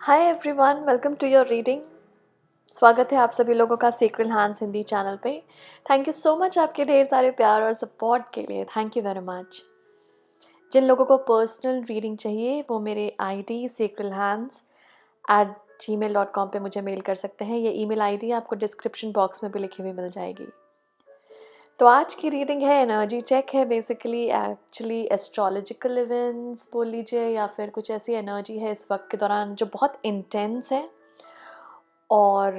Hi everyone, welcome to your reading. स्वागत है आप सभी लोगों का सेक्रेड हैंड्स हिंदी चैनल पे। थैंक यू सो मच आपके ढेर सारे प्यार और सपोर्ट के लिए। Thank you very much. जिन लोगों को पर्सनल रीडिंग चाहिए वो मेरे आईडी secrethands@gmail.com पे मुझे मेल कर सकते हैं। ये ईमेल आईडी आपको डिस्क्रिप्शन बॉक्स में भी लिखी हुई मिल जाएगी। तो आज की रीडिंग है एनर्जी चेक है, बेसिकली एक्चुअली एस्ट्रोलॉजिकल इवेंट्स बोल लीजिए या फिर कुछ ऐसी एनर्जी है इस वक्त के दौरान जो बहुत इंटेंस है। और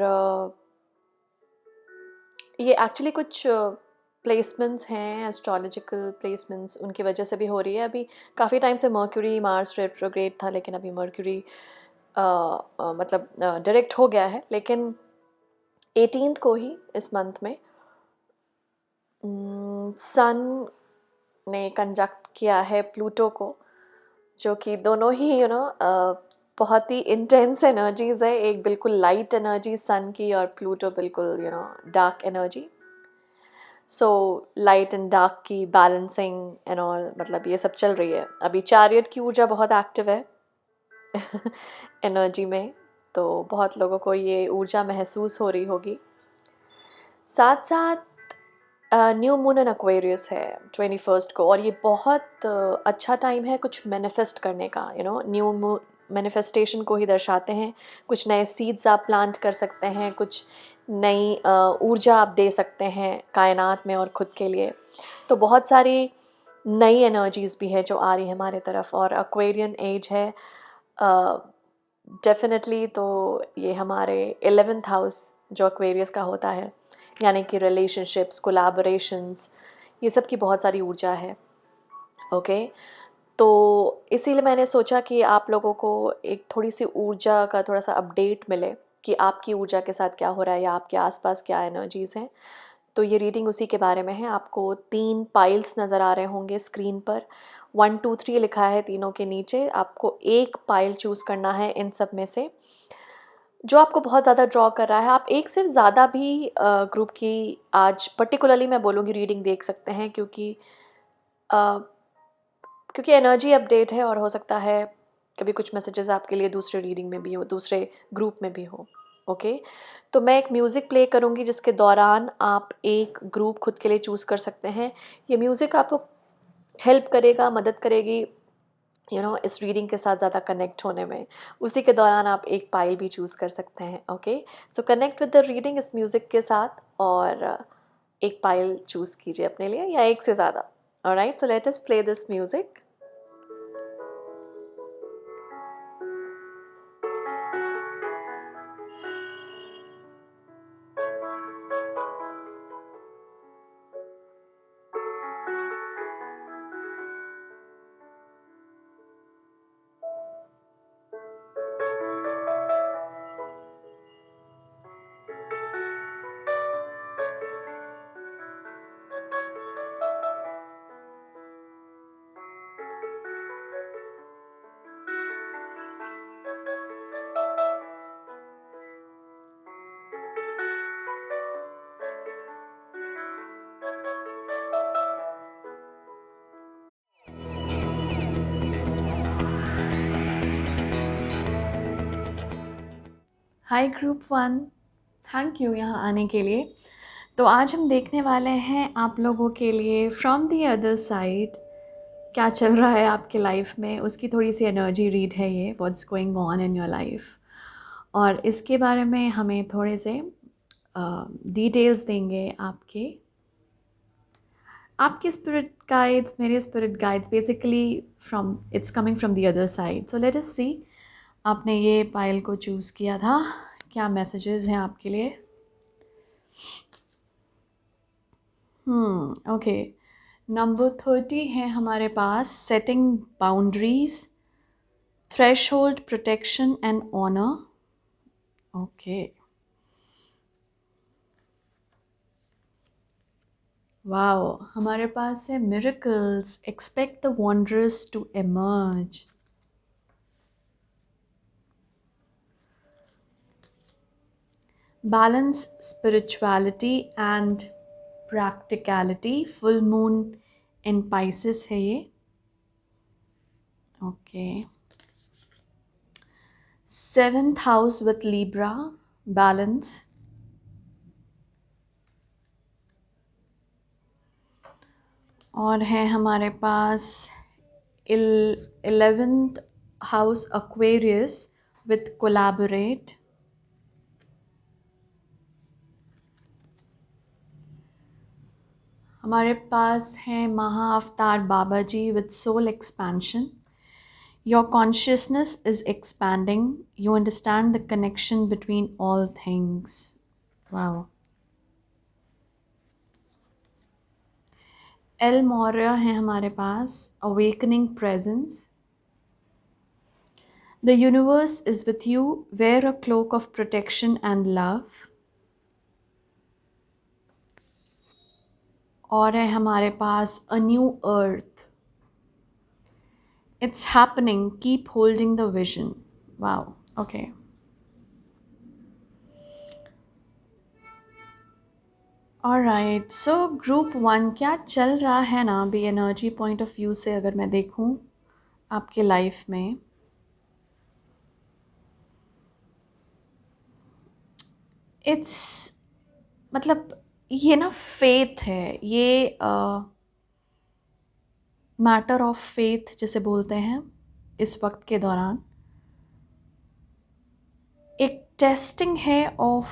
ये एक्चुअली कुछ प्लेसमेंट्स हैं, एस्ट्रोलॉजिकल प्लेसमेंट्स उनकी वजह से भी हो रही है। अभी काफ़ी टाइम से मर्क्यूरी मार्स रेट्रोग्रेड था, लेकिन अभी मर्क्यूरी मतलब डायरेक्ट हो गया है। लेकिन 18th को ही इस मंथ में सन ने कंजक्ट किया है प्लूटो को, जो कि दोनों ही बहुत ही इंटेंस एनर्जीज है। एक बिल्कुल लाइट एनर्जी सन की और प्लूटो बिल्कुल dark energy. So light and dark की बैलेंसिंग एंड ऑल, मतलब ये सब चल रही है। अभी चैरियट की ऊर्जा बहुत एक्टिव है एनर्जी में, तो बहुत लोगों को ये ऊर्जा महसूस हो रही होगी। साथ साथ न्यू मून इन एक्वेरियस है 21st को, और ये बहुत अच्छा टाइम है कुछ मैनिफेस्ट करने का। न्यू मून मैनिफेस्टेशन को ही दर्शाते हैं। कुछ नए सीड्स आप प्लांट कर सकते हैं, कुछ नई ऊर्जा आप दे सकते हैं कायनात में और ख़ुद के लिए। तो बहुत सारी नई एनर्जीज़ भी है जो आ रही है हमारे तरफ, और एक्वेरियन एज है डेफिनेटली। तो ये हमारे 11th हाउस जो एक्वेरियस का होता है, यानी कि रिलेशनशिप्स, कोलैबोरेशंस, ये सब की बहुत सारी ऊर्जा है। ओके, तो इसीलिए मैंने सोचा कि आप लोगों को एक थोड़ी सी ऊर्जा का थोड़ा सा अपडेट मिले कि आपकी ऊर्जा के साथ क्या हो रहा है या आपके आसपास क्या एनर्जीज़ हैं। तो ये रीडिंग उसी के बारे में है। आपको 3 पाइल्स नज़र आ रहे होंगे स्क्रीन पर। 1 2 3 लिखा है तीनों के नीचे। आपको एक पाइल चूज़ करना है इन सब में से जो आपको बहुत ज़्यादा ड्रॉ कर रहा है। आप एक से ज़्यादा भी ग्रुप की आज पर्टिकुलरली मैं बोलूँगी रीडिंग देख सकते हैं, क्योंकि एनर्जी अपडेट है और हो सकता है कभी कुछ मैसेजेस आपके लिए दूसरे रीडिंग में भी हो, दूसरे ग्रुप में भी हो। ओके, तो मैं एक म्यूज़िक प्ले करूँगी जिसके दौरान आप एक ग्रुप खुद के लिए चूज़ कर सकते हैं। ये म्यूज़िक आपको हेल्प करेगा, मदद करेगी इस रीडिंग के साथ ज़्यादा कनेक्ट होने में। उसी के दौरान आप एक पाइल भी चूज़ कर सकते हैं। Okay, so connect with the reading इस म्यूज़िक के साथ, और एक पाइल चूज़ कीजिए अपने लिए या एक से ज़्यादा। Alright, so let us play this music. Hi group 1, thank you यहाँ आने के लिए। तो आज हम देखने वाले हैं आप लोगों के लिए फ्रॉम द अदर साइड क्या चल रहा है आपके लाइफ में, उसकी थोड़ी सी एनर्जी रीड है ये, what's going on in your life. और इसके बारे में हमें थोड़े से डिटेल्स देंगे आपके स्पिरिट गाइड्स, मेरे spirit guides, basically from it's coming from the other side. So let us see, आपने ये पाइल को चूज़ किया था, क्या मैसेजेस हैं आपके लिए। ओके, नंबर 30 है हमारे पास, setting boundaries, threshold, protection and honour. Okay, wow, हमारे पास है miracles, expect the wondrous to emerge. Balance spirituality and practicality, full moon in Pisces है ये। Okay, 7th house with Libra, balance. और है हमारे पास 11th house Aquarius with collaborate. हमारे पास है Maha Avatar Baba ji with soul expansion. Your consciousness is expanding. You understand the connection between all things. Wow. El Moria है हमारे पास awakening presence. The universe is with you. Wear a cloak of protection and love. और है हमारे पास a new earth. It's happening. Keep holding the vision. Wow. Okay. Alright, so group 1 क्या चल रहा है ना अभी एनर्जी पॉइंट ऑफ व्यू से अगर मैं देखूं आपके लाइफ में। इट्स मतलब ये ना फेथ है, ये मैटर ऑफ फेथ जिसे बोलते हैं। इस वक्त के दौरान एक टेस्टिंग है ऑफ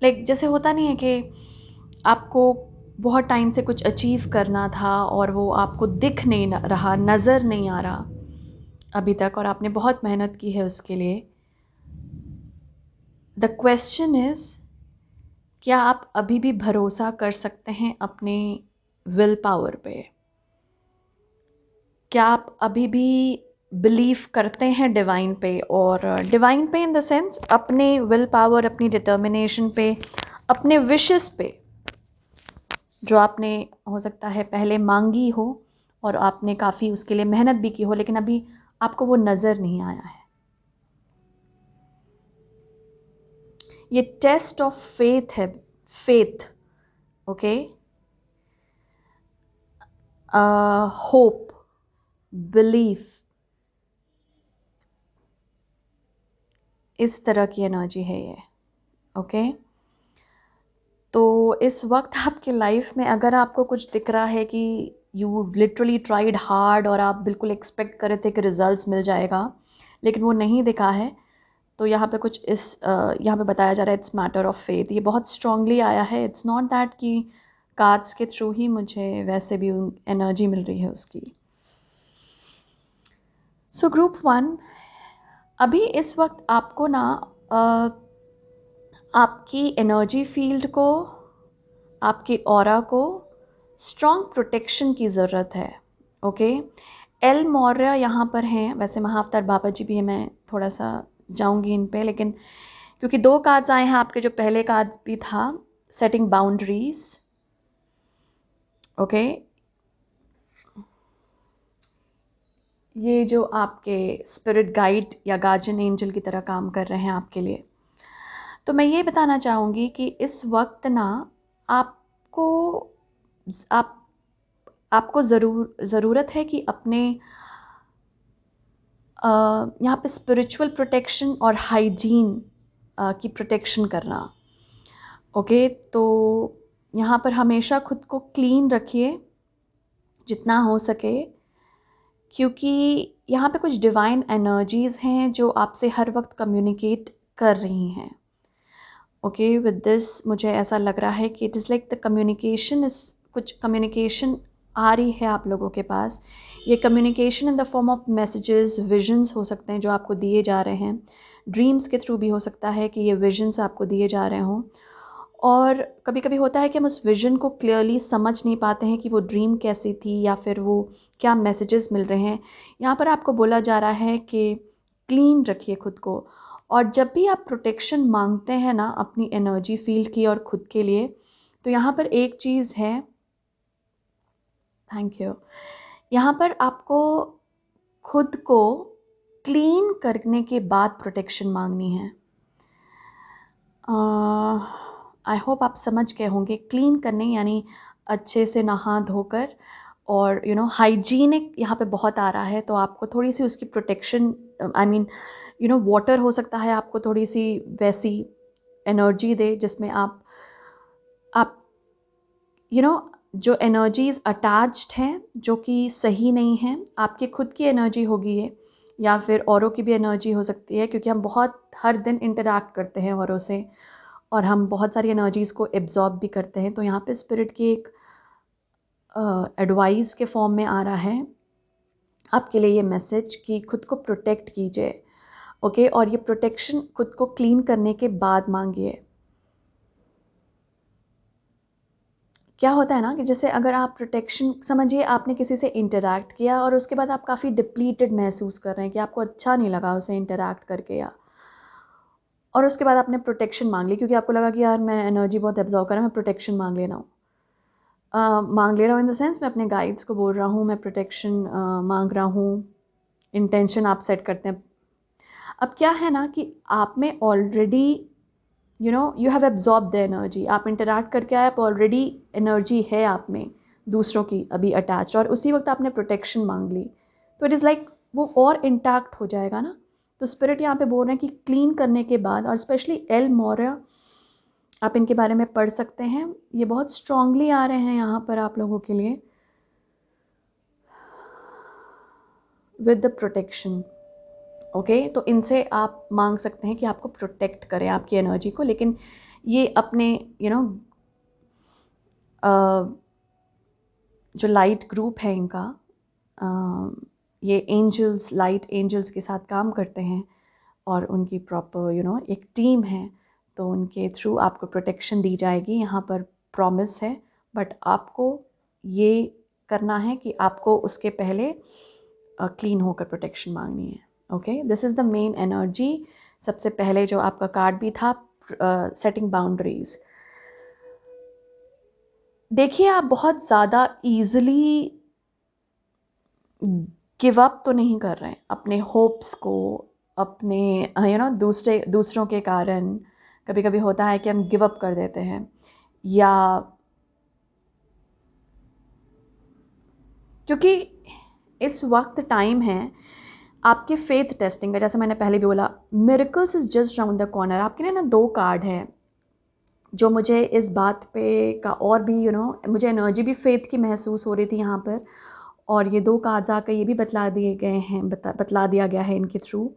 लाइक जैसे होता नहीं है कि आपको बहुत टाइम से कुछ अचीव करना था और वो आपको दिख नहीं रहा, नज़र नहीं आ रहा अभी तक, और आपने बहुत मेहनत की है उसके लिए। द क्वेश्चन इज, क्या आप अभी भी भरोसा कर सकते हैं अपने विल पावर पे? क्या आप अभी भी बिलीव करते हैं डिवाइन पे? और डिवाइन पे इन द सेंस अपने विल पावर, अपनी डिटर्मिनेशन पे, अपने विशेस पे, जो आपने हो सकता है पहले मांगी हो और आपने काफ़ी उसके लिए मेहनत भी की हो, लेकिन अभी आपको वो नज़र नहीं आया है। ये टेस्ट ऑफ फेथ है, फेथ, ओके, होप, बिलीफ, इस तरह की एनर्जी है ये, ओके। तो इस वक्त आपके लाइफ में अगर आपको कुछ दिख रहा है कि यू लिटरली ट्राइड हार्ड और आप बिल्कुल एक्सपेक्ट कर रहे थे कि रिजल्ट्स मिल जाएगा लेकिन वो नहीं दिखा है, तो यहाँ पे कुछ इस यहाँ पे बताया जा रहा है इट्स मैटर ऑफ फेथ। ये बहुत स्ट्रांगली आया है। इट्स नॉट दैट कि कार्ड्स के थ्रू ही मुझे वैसे भी एनर्जी मिल रही है उसकी। सो ग्रुप 1, अभी इस वक्त आपको ना आपकी एनर्जी फील्ड को, आपकी ऑरा को स्ट्रॉन्ग प्रोटेक्शन की ज़रूरत है, ओके। एल मौर्य यहाँ पर हैं, वैसे महाअवतार बाबा जी भी है, मैं थोड़ा सा जाऊंगी इन पे, लेकिन क्योंकि 2 कार्ड्स आए हैं आपके, जो पहले कार्ड भी था सेटिंग बाउंड्रीज, ओके, ये जो आपके स्पिरिट गाइड या गार्जियन एंजल की तरह काम कर रहे हैं आपके लिए। तो मैं ये बताना चाहूँगी कि इस वक्त ना आपको ज़रूरत है कि अपने यहाँ पे स्पिरिचुअल प्रोटेक्शन और हाइजीन की प्रोटेक्शन करना, ओके। तो यहाँ पर हमेशा खुद को क्लीन रखिए जितना हो सके, क्योंकि यहाँ पे कुछ डिवाइन एनर्जीज़ हैं जो आपसे हर वक्त कम्युनिकेट कर रही हैं, ओके। विद दिस मुझे ऐसा लग रहा है कि it is like the communication is, कुछ कम्युनिकेशन आ रही है आप लोगों के पास। ये communication in the form of messages, visions हो सकते हैं जो आपको दिए जा रहे हैं, ड्रीम्स के थ्रू भी हो सकता है कि ये विजन्स आपको दिए जा रहे हों। और कभी कभी होता है कि हम उस विजन को क्लियरली समझ नहीं पाते हैं कि वो ड्रीम कैसी थी या फिर वो क्या मैसेजेस मिल रहे हैं। यहाँ पर आपको बोला जा रहा है कि क्लीन रखिए खुद को, और जब भी आप प्रोटेक्शन मांगते हैं ना अपनी एनर्जी फील्ड की और खुद के लिए, तो यहाँ पर एक चीज़ है, थैंक यू, यहाँ पर आपको खुद को क्लीन करने के बाद प्रोटेक्शन मांगनी है। आई होप आप समझ गए होंगे। क्लीन करने यानी अच्छे से नहा धोकर, और हाइजीनिक यहाँ पे बहुत आ रहा है, तो आपको थोड़ी सी उसकी प्रोटेक्शन आई मीन वाटर हो सकता है आपको थोड़ी सी वैसी एनर्जी दे जिसमें आप जो एनर्जीज अटैच्ड हैं जो कि सही नहीं है, आपकी खुद की एनर्जी होगी ये, या फिर औरों की भी एनर्जी हो सकती है, क्योंकि हम बहुत हर दिन इंटरैक्ट करते हैं औरों से और हम बहुत सारी एनर्जीज़ को एब्जॉर्ब भी करते हैं। तो यहाँ पे स्पिरिट की एक एडवाइस के फॉर्म में आ रहा है आपके लिए ये मैसेज कि खुद को प्रोटेक्ट कीजिए, ओके। और ये प्रोटेक्शन खुद को क्लीन करने के बाद मांगिए। क्या होता है ना कि जैसे अगर आप प्रोटेक्शन, समझिए आपने किसी से इंटरैक्ट किया और उसके बाद आप काफ़ी डिप्लीटेड महसूस कर रहे हैं कि आपको अच्छा नहीं लगा उसे इंटरैक्ट करके, और उसके बाद आपने प्रोटेक्शन मांग ली क्योंकि आपको लगा कि यार मैं एनर्जी बहुत एब्जॉर्व कर रहा हूँ, मैं प्रोटेक्शन मांग ले रहा हूँ। मांग ले रहा हूँ इन द सेंस मैं अपने गाइड्स को बोल रहा हूँ, मैं प्रोटेक्शन मांग रहा हूँ, इंटेंशन आप सेट करते हैं। अब क्या है ना कि आप में already you have absorb the energy, आप इंटरैक्ट करके आए, आप ऑलरेडी एनर्जी है आप में दूसरों की अभी अटैच, और उसी वक्त आपने प्रोटेक्शन मांग ली, तो इट इज़ लाइक वो और इंटैक्ट हो जाएगा ना। तो स्पिरिट यहाँ पे बोल रहे हैं कि क्लीन करने के बाद, और स्पेशली एल मोरिया, आप इनके बारे में पढ़ सकते हैं, ये बहुत स्ट्रांगली आ रहे हैं यहाँ पर आप लोगों के लिए विद द प्रोटेक्शन, ओके। तो इनसे आप मांग सकते हैं कि आपको प्रोटेक्ट करें आपकी एनर्जी को, लेकिन ये अपने जो लाइट ग्रुप है इनका, ये एंजल्स, लाइट एंजल्स के साथ काम करते हैं और उनकी प्रॉपर एक टीम है, तो उनके थ्रू आपको प्रोटेक्शन दी जाएगी। यहाँ पर प्रॉमिस है, बट आपको ये करना है कि आपको उसके पहले क्लीन होकर प्रोटेक्शन मांगनी है, okay. This is the main energy. सबसे पहले जो आपका कार्ड भी था, सेटिंग बाउंड्रीज। देखिए आप बहुत ज़्यादा ईजिली गिव अप तो नहीं कर रहे हैं अपने होप्स को, अपने दूसरों के कारण। कभी कभी होता है कि हम गिव अप कर देते हैं, या क्योंकि इस वक्त टाइम है आपके फेथ टेस्टिंग का। जैसे मैंने पहले भी बोला, miracles is just round the corner. आपके लिए ना 2 कार्ड हैं जो मुझे इस बात पे का और भी मुझे एनर्जी भी फेथ की महसूस हो रही थी यहाँ पर, और ये 2 कार्ड्स आकर ये भी बतला दिए गए हैं, बतला दिया गया है इनके थ्रू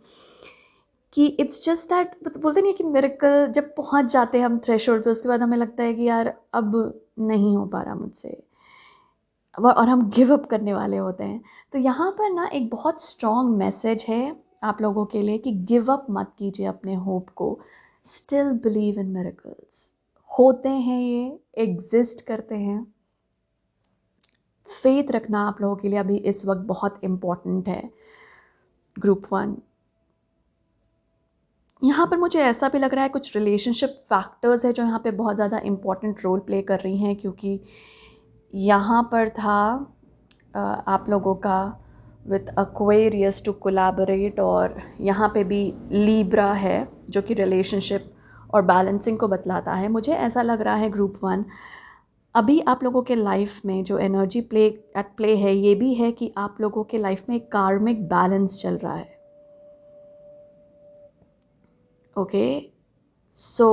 कि इट्स जस्ट दैट, बोलते नहीं कि मिरेकल जब पहुँच जाते हैं हम थ्रेशोल्ड पे, उसके बाद हमें लगता है कि यार अब नहीं हो पा रहा मुझसे, और हम गिव अप करने वाले होते हैं। तो यहाँ पर ना एक बहुत स्ट्रॉन्ग मैसेज है आप लोगों के लिए कि गिव अप मत कीजिए अपने होप को। स्टिल बिलीव इन मिरेकल्स, होते हैं, ये एग्जिस्ट करते हैं। फेथ रखना आप लोगों के लिए अभी इस वक्त बहुत इम्पॉर्टेंट है। ग्रुप 1, यहाँ पर मुझे ऐसा भी लग रहा है कुछ रिलेशनशिप फैक्टर्स है जो यहाँ पे बहुत ज़्यादा इम्पॉर्टेंट रोल प्ले कर रही हैं, क्योंकि यहाँ पर था आप लोगों का विथ एक्वेरियस टू कोलैबोरेट, और यहाँ पे भी लीब्रा है जो कि रिलेशनशिप और बैलेंसिंग को बतलाता है। मुझे ऐसा लग रहा है ग्रुप 1 अभी आप लोगों के लाइफ में जो एनर्जी एट प्ले है, ये भी है कि आप लोगों के लाइफ में एक कार्मिक बैलेंस चल रहा है, ओके। सो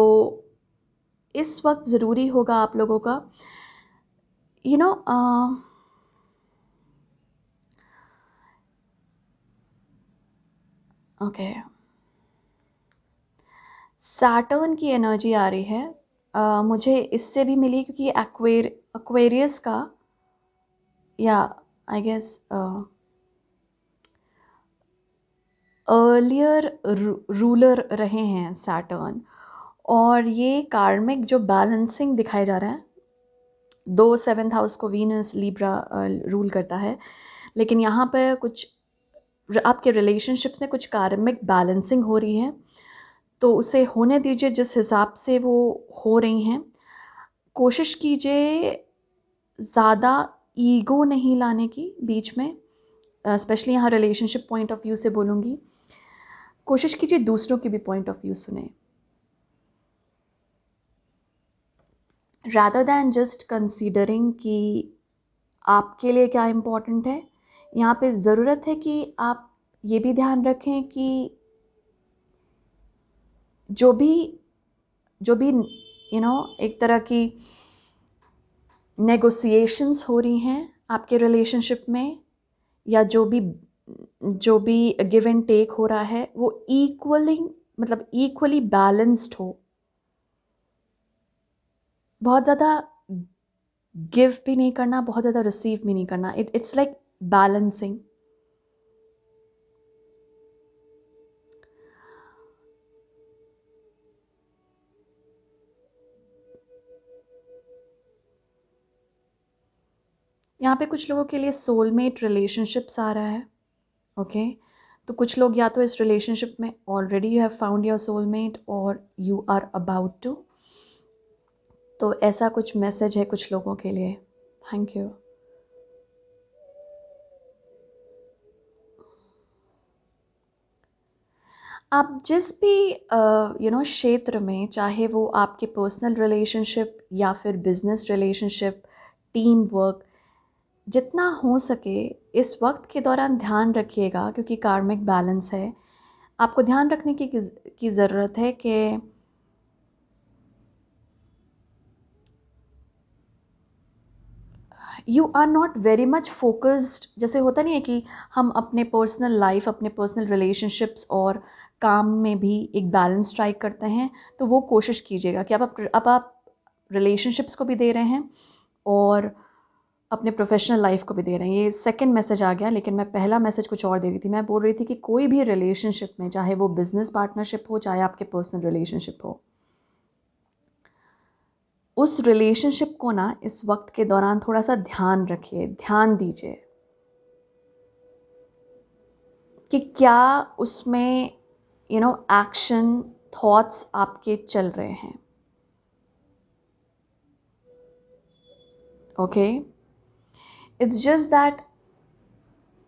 इस वक्त ज़रूरी होगा आप लोगों का ओके, सैटर्न की एनर्जी आ रही है, मुझे इससे भी मिली क्योंकि एक्वेरियस का, या आई गेस अर्लियर रूलर रहे हैं सैटर्न, और ये कार्मिक जो बैलेंसिंग दिखाया जा रहा है, 2 7th हाउस को वीनस लिब्रा रूल करता है, लेकिन यहाँ पर कुछ आपके रिलेशनशिप्स में कुछ कार्मिक बैलेंसिंग हो रही है, तो उसे होने दीजिए जिस हिसाब से वो हो रही हैं। कोशिश कीजिए ज़्यादा ईगो नहीं लाने की बीच में, स्पेशली यहाँ रिलेशनशिप पॉइंट ऑफ व्यू से बोलूँगी। कोशिश कीजिए दूसरों की भी पॉइंट ऑफ व्यू सुने, rather than just considering कि आपके लिए क्या इम्पोर्टेंट है। यहाँ पे ज़रूरत है कि आप ये भी ध्यान रखें कि जो भी एक तरह की नेगोशिएशंस हो रही हैं आपके रिलेशनशिप में, या जो भी गिव एंड टेक हो रहा है, वो इक्वली बैलेंस्ड हो। बहुत ज़्यादा गिव भी नहीं करना, बहुत ज़्यादा रिसीव भी नहीं करना। It's like balancing. यहाँ पे कुछ लोगों के लिए सोलमेट रिलेशनशिप्स आ रहा है। ओके तो कुछ लोग या तो इस रिलेशनशिप में already you have found your soulmate और यू आर अबाउट टू। तो ऐसा कुछ मैसेज है कुछ लोगों के लिए। Thank you. आप जिस भी क्षेत्र में, चाहे वो आपके पर्सनल रिलेशनशिप या फिर बिजनेस रिलेशनशिप, टीम वर्क, जितना हो सके इस वक्त के दौरान ध्यान रखिएगा, क्योंकि कार्मिक बैलेंस है। आपको ध्यान रखने की ज़रूरत है कि you are not very much focused. जैसे होता नहीं है कि हम अपने पर्सनल लाइफ, अपने पर्सनल रिलेशनशिप्स और काम में भी एक बैलेंस स्ट्राइक करते हैं। तो वो कोशिश कीजिएगा कि अब आप रिलेशनशिप्स को भी दे रहे हैं और अपने प्रोफेशनल लाइफ को भी दे रहे हैं। ये सेकंड मैसेज आ गया, लेकिन मैं पहला मैसेज कुछ और दे रही थी। मैं बोल रही थी कि कोई भी रिलेशनशिप में, चाहे वो बिजनेस पार्टनरशिप हो, चाहे आपके पर्सनल रिलेशनशिप हो, उस रिलेशनशिप को ना इस वक्त के दौरान थोड़ा सा ध्यान रखिए, ध्यान दीजिए कि क्या उसमें एक्शन थॉट्स आपके चल रहे हैं। ओके इट्स जस्ट दैट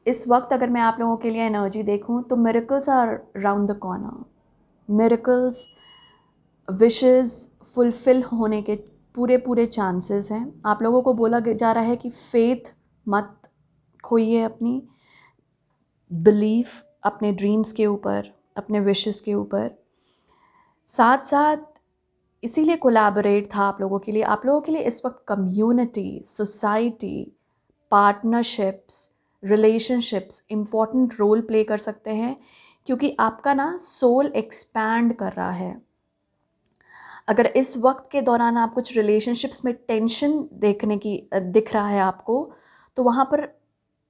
इस वक्त अगर मैं आप लोगों के लिए एनर्जी देखूं तो miracles are round the corner. Miracles, wishes fulfil होने के पूरे चांसेस हैं। आप लोगों को बोला जा रहा है कि फेथ मत खोइए, अपनी बिलीफ अपने ड्रीम्स के ऊपर, अपने विशेस के ऊपर। साथ साथ इसीलिए कोलैबोरेट था आप लोगों के लिए। आप लोगों के लिए इस वक्त community, society, partnerships, relationships important role play कर सकते हैं, क्योंकि आपका ना सोल एक्सपैंड कर रहा है। अगर इस वक्त के दौरान आप कुछ रिलेशनशिप्स में टेंशन दिख रहा है आपको, तो वहाँ पर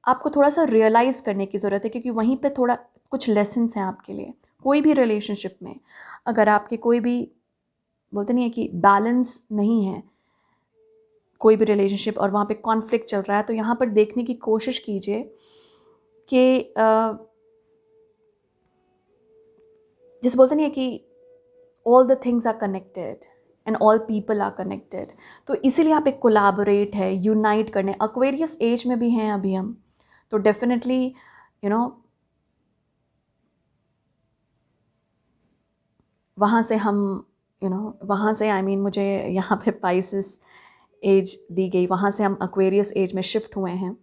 आपको थोड़ा सा रियलाइज़ करने की ज़रूरत है, क्योंकि वहीं पे थोड़ा कुछ लेसन्स हैं आपके लिए। कोई भी रिलेशनशिप में अगर आपके कोई भी बोलते नहीं है कि बैलेंस नहीं है, कोई भी रिलेशनशिप, और वहाँ पे कॉन्फ्लिक्ट चल रहा है, तो यहाँ पर देखने की कोशिश कीजिए कि जिसे बोलते नहीं है कि all the things are connected and all people are connected। तो इसीलिए यहाँ पे कोलैबोरेट है, यूनाइट करने। एक्वेरियस एज में भी हैं अभी हम, तो डेफिनेटली वहाँ से हम वहाँ से मुझे यहाँ पे पाइसेस एज दी गई, वहाँ से हम एक्वेरियस एज में शिफ्ट हुए हैं।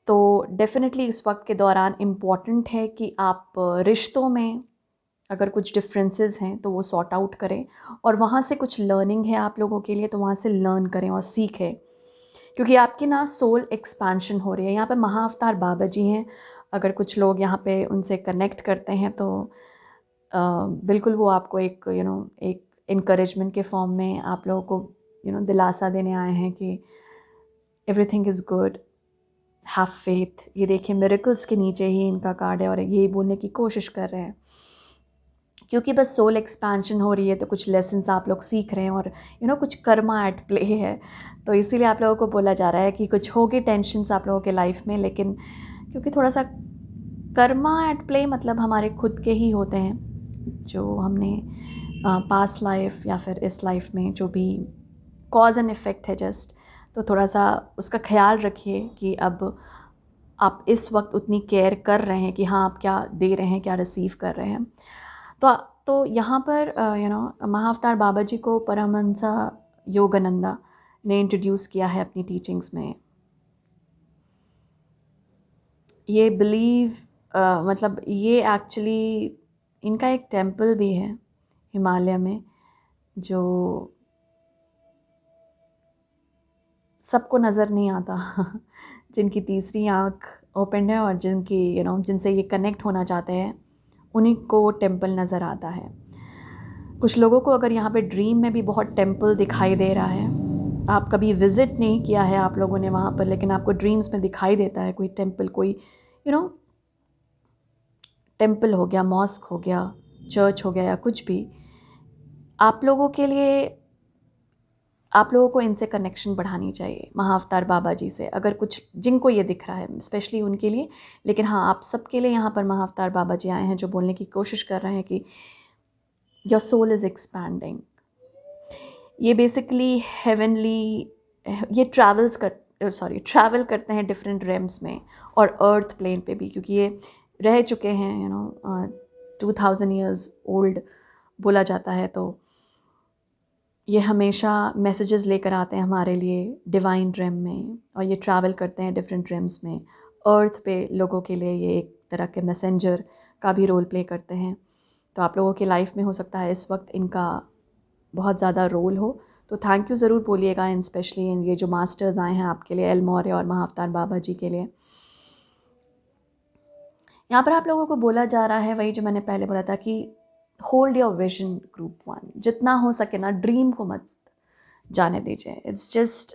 तो डेफिनेटली इस वक्त के दौरान इम्पॉर्टेंट है कि आप रिश्तों में अगर कुछ डिफरेंसेस हैं तो वो सॉर्ट आउट करें, और वहाँ से कुछ लर्निंग है आप लोगों के लिए तो वहाँ से लर्न करें और सीखें, क्योंकि आपकी ना सोल एक्सपेंशन हो रही है। यहाँ पे महाअवतार बाबा जी हैं, अगर कुछ लोग यहाँ पे उनसे कनेक्ट करते हैं तो बिल्कुल वो आपको एक एक इनकरेजमेंट के फॉर्म में आप लोगों को दिलासा देने आए हैं कि everything is good, have faith. ये देखिए मिरेकल्स के नीचे ही इनका कार्ड है और यही बोलने की कोशिश कर रहे हैं, क्योंकि बस सोल एक्सपेंशन हो रही है तो कुछ लेसन्स आप लोग सीख रहे हैं, और कुछ कर्मा एट प्ले है। तो इसीलिए आप लोगों को बोला जा रहा है कि कुछ होगी टेंशन्स आप लोगों के लाइफ में, लेकिन क्योंकि थोड़ा सा कर्मा एट प्ले मतलब हमारे खुद के ही होते हैं, जो हमने पास्ट लाइफ या फिर इस लाइफ में जो भी कॉज एंड इफ़ेक्ट है जस्ट, तो थोड़ा सा उसका ख्याल रखिए कि अब आप इस वक्त उतनी केयर कर रहे हैं कि हाँ आप क्या दे रहे हैं, क्या रिसीव कर रहे हैं। तो यहाँ पर महाअवतार बाबा जी को परमहंसा योगानंदा ने इंट्रोड्यूस किया है अपनी टीचिंग्स में। ये बिलीव मतलब ये एक्चुअली इनका एक टेम्पल भी है हिमालय में जो सबको नज़र नहीं आता जिनकी तीसरी आँख ओपन है और जिनकी जिनसे ये कनेक्ट होना चाहते हैं उन्हीं को टेम्पल नज़र आता है। कुछ लोगों को अगर यहाँ पे ड्रीम में भी बहुत टेम्पल दिखाई दे रहा है, आप कभी विज़िट नहीं किया है आप लोगों ने वहाँ पर, लेकिन आपको ड्रीम्स में दिखाई देता है कोई टेम्पल, कोई टेम्पल हो गया, मॉस्क हो गया, चर्च हो गया या कुछ भी, आप लोगों के लिए, आप लोगों को इनसे कनेक्शन बढ़ानी चाहिए, महाअवतार बाबा जी से, अगर कुछ जिनको ये दिख रहा है स्पेशली उनके लिए। लेकिन हाँ, आप सबके लिए यहाँ पर महाअवतार बाबा जी आए हैं जो बोलने की कोशिश कर रहे हैं कि योर सोल इज़ एक्सपैंडिंग। ये बेसिकली हेवनली, ये ट्रैवल करते हैं डिफरेंट रेम्स में और अर्थ प्लेन पे भी, क्योंकि ये रह चुके हैं 2000 ईयर्स ओल्ड बोला जाता है। तो ये हमेशा मैसेजेस लेकर आते हैं हमारे लिए डिवाइन रेम में, और ये ट्रैवल करते हैं डिफरेंट रेम्स में। अर्थ पे लोगों के लिए ये एक तरह के मैसेंजर का भी रोल प्ले करते हैं। तो आप लोगों की लाइफ में हो सकता है इस वक्त इनका बहुत ज़्यादा रोल हो, तो थैंक यू ज़रूर बोलिएगा इन स्पेशली इन ये जो मास्टर्स आए हैं आपके लिए, एल मौर्य और महाअवतार बाबा जी के लिए। यहाँ पर आप लोगों को बोला जा रहा है वही जो मैंने पहले बोला था कि होल्ड योर विजन ग्रुप 1, जितना हो सके ना ड्रीम को मत जाने दीजिए। इट्स जस्ट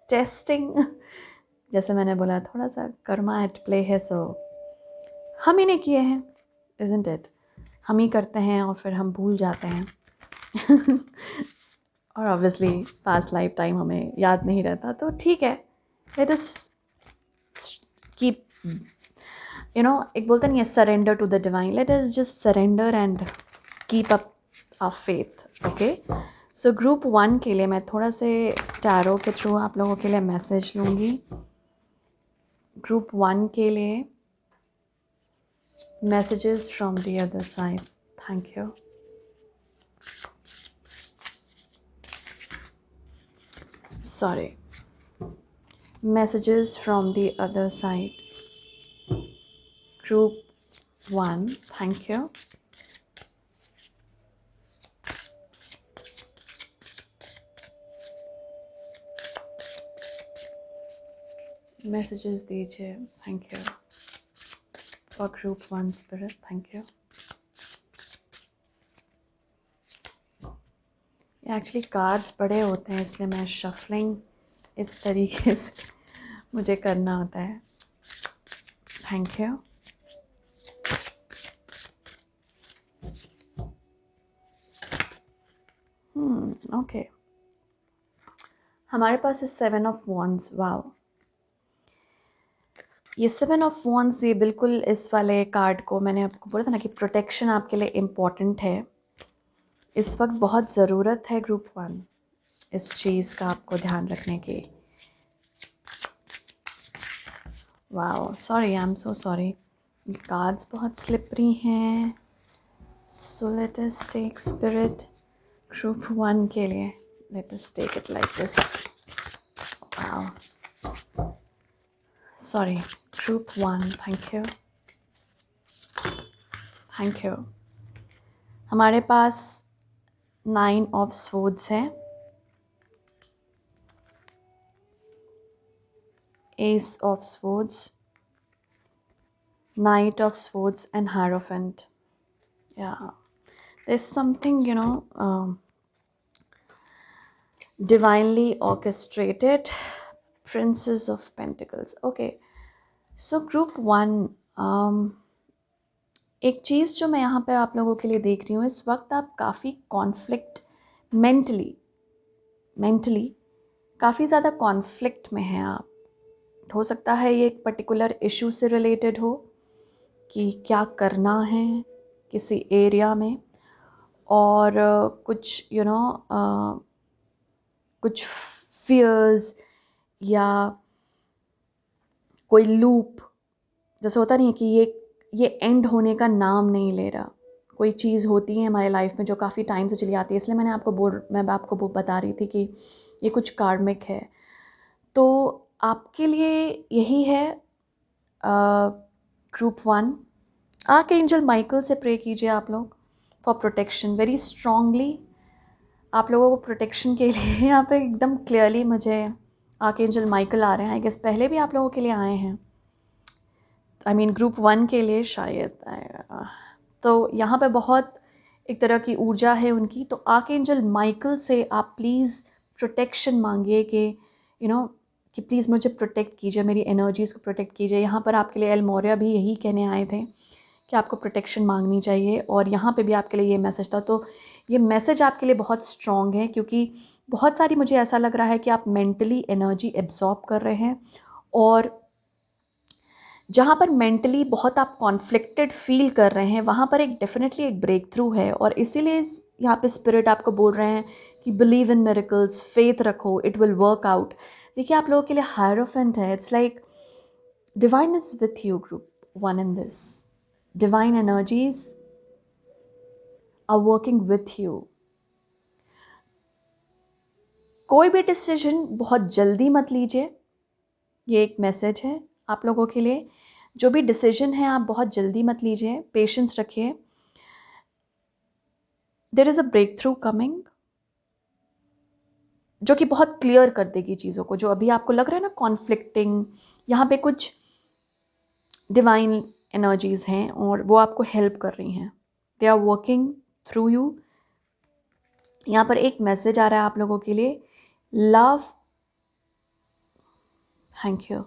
टेस्टिंग जैसे मैंने बोला थोड़ा सा कर्मा एट प्ले है, सो हम ही ने किए हैं, इजंट इट, हम ही करते हैं और फिर हम भूल जाते हैं और ऑब्वियसली पास्ट लाइफ टाइम हमें याद नहीं रहता, तो ठीक है, लेट अस कीप एक बोलते नहीं है surrender to the divine, let us just surrender and keep up our faith. Okay, so group 1 के लिए मैं थोड़ा से टैरो के थ्रू आप लोगों के लिए मैसेज लूँगी। ग्रुप 1 के लिए messages from the other side, thank you. Sorry, messages from the other side, group 1, thank you। messages दीजिए, thank you for group 1 spirit, thank you। Actually cards बड़े होते हैं इसलिए मैं शफलिंग इस तरीके से मुझे करना होता है, थैंक यू। ओके, हमारे पास है 7 ऑफ वॉन्ड्स। वाओ, ये 7 ऑफ वॉन्ड्स, ये बिल्कुल इस वाले कार्ड को मैंने आपको बोला था ना कि प्रोटेक्शन आपके लिए इम्पॉर्टेंट है, इस वक्त बहुत ज़रूरत है ग्रुप 1 इस चीज़ का आपको ध्यान रखने की। Wow, sorry, I am so sorry, cards बहुत स्लिपरी हैं, so let us take spirit group 1 के लिए, let us take it like this. Wow, sorry, group 1, thank you, thank you. हमारे पास 9 ऑफ स्वॉर्ड्स है, Ace of Swords, Knight of Swords and Hierophant. Yeah, there's something divinely orchestrated, Princess of Pentacles. Okay, so group 1, एक चीज़ जो मैं यहाँ पर आप लोगों के लिए देख रही हूँ, इस वक्त आप काफ़ी कॉन्फ्लिक्ट मेंटली काफ़ी ज़्यादा कॉन्फ्लिक्ट में हैं आप। हो सकता है ये एक पर्टिकुलर इशू से रिलेटेड हो कि क्या करना है किसी एरिया में, और कुछ कुछ फियर्स या कोई लूप, जैसे होता नहीं है कि ये एंड होने का नाम नहीं ले रहा। कोई चीज़ होती है हमारे लाइफ में जो काफ़ी टाइम से चली आती है, इसलिए मैं आपको वो बता रही थी कि ये कुछ कार्मिक है। तो आपके लिए यही है, ग्रुप 1, आर्कएंजल माइकल से प्रे कीजिए आप लोग फॉर प्रोटेक्शन वेरी स्ट्रांगली। आप लोगों को प्रोटेक्शन के लिए यहाँ पे एकदम क्लियरली मुझे आर्कएंजल माइकल आ रहे हैं। आई गेस पहले भी आप लोगों के लिए आए हैं, आई मीन ग्रुप 1 के लिए शायद। तो यहाँ पे बहुत एक तरह की ऊर्जा है उनकी। तो आर्कएंजल माइकल से आप प्लीज़ प्रोटेक्शन मांगिए कि कि प्लीज़ मुझे प्रोटेक्ट कीजिए, मेरी एनर्जीज़ को प्रोटेक्ट कीजिए। यहाँ पर आपके लिए एल मोरिया भी यही कहने आए थे कि आपको प्रोटेक्शन मांगनी चाहिए, और यहाँ पे भी आपके लिए ये मैसेज था। तो ये मैसेज आपके लिए बहुत स्ट्रॉन्ग है, क्योंकि बहुत सारी मुझे ऐसा लग रहा है कि आप मेंटली एनर्जी एब्जॉर्ब कर रहे हैं, और जहाँ पर मेंटली बहुत आप कॉन्फ्लिक्टेड फील कर रहे हैं वहाँ पर एक डेफिनेटली एक ब्रेक थ्रू है। और इसीलिए यहाँ पे स्पिरिट आपको बोल रहे हैं कि बिलीव इन मिरेकल्स, फेथ रखो, इट विल वर्क आउट। देखिए आप लोगों के लिए हायरोफेंट है, it's like divine is with you group 1 in this. Divine energies are working with you. कोई भी डिसीजन बहुत जल्दी मत लीजिए, ये एक मैसेज है आप लोगों के लिए। जो भी डिसीजन है आप बहुत जल्दी मत लीजिए, पेशेंस रखिए। There is a breakthrough coming जो कि बहुत क्लियर कर देगी चीज़ों को। जो अभी आपको लग रहा है ना कॉन्फ्लिक्टिंग, यहाँ पे कुछ डिवाइन एनर्जीज हैं और वो आपको हेल्प कर रही हैं, they are working through you. यहाँ पर एक मैसेज आ रहा है आप लोगों के लिए, love, thank you,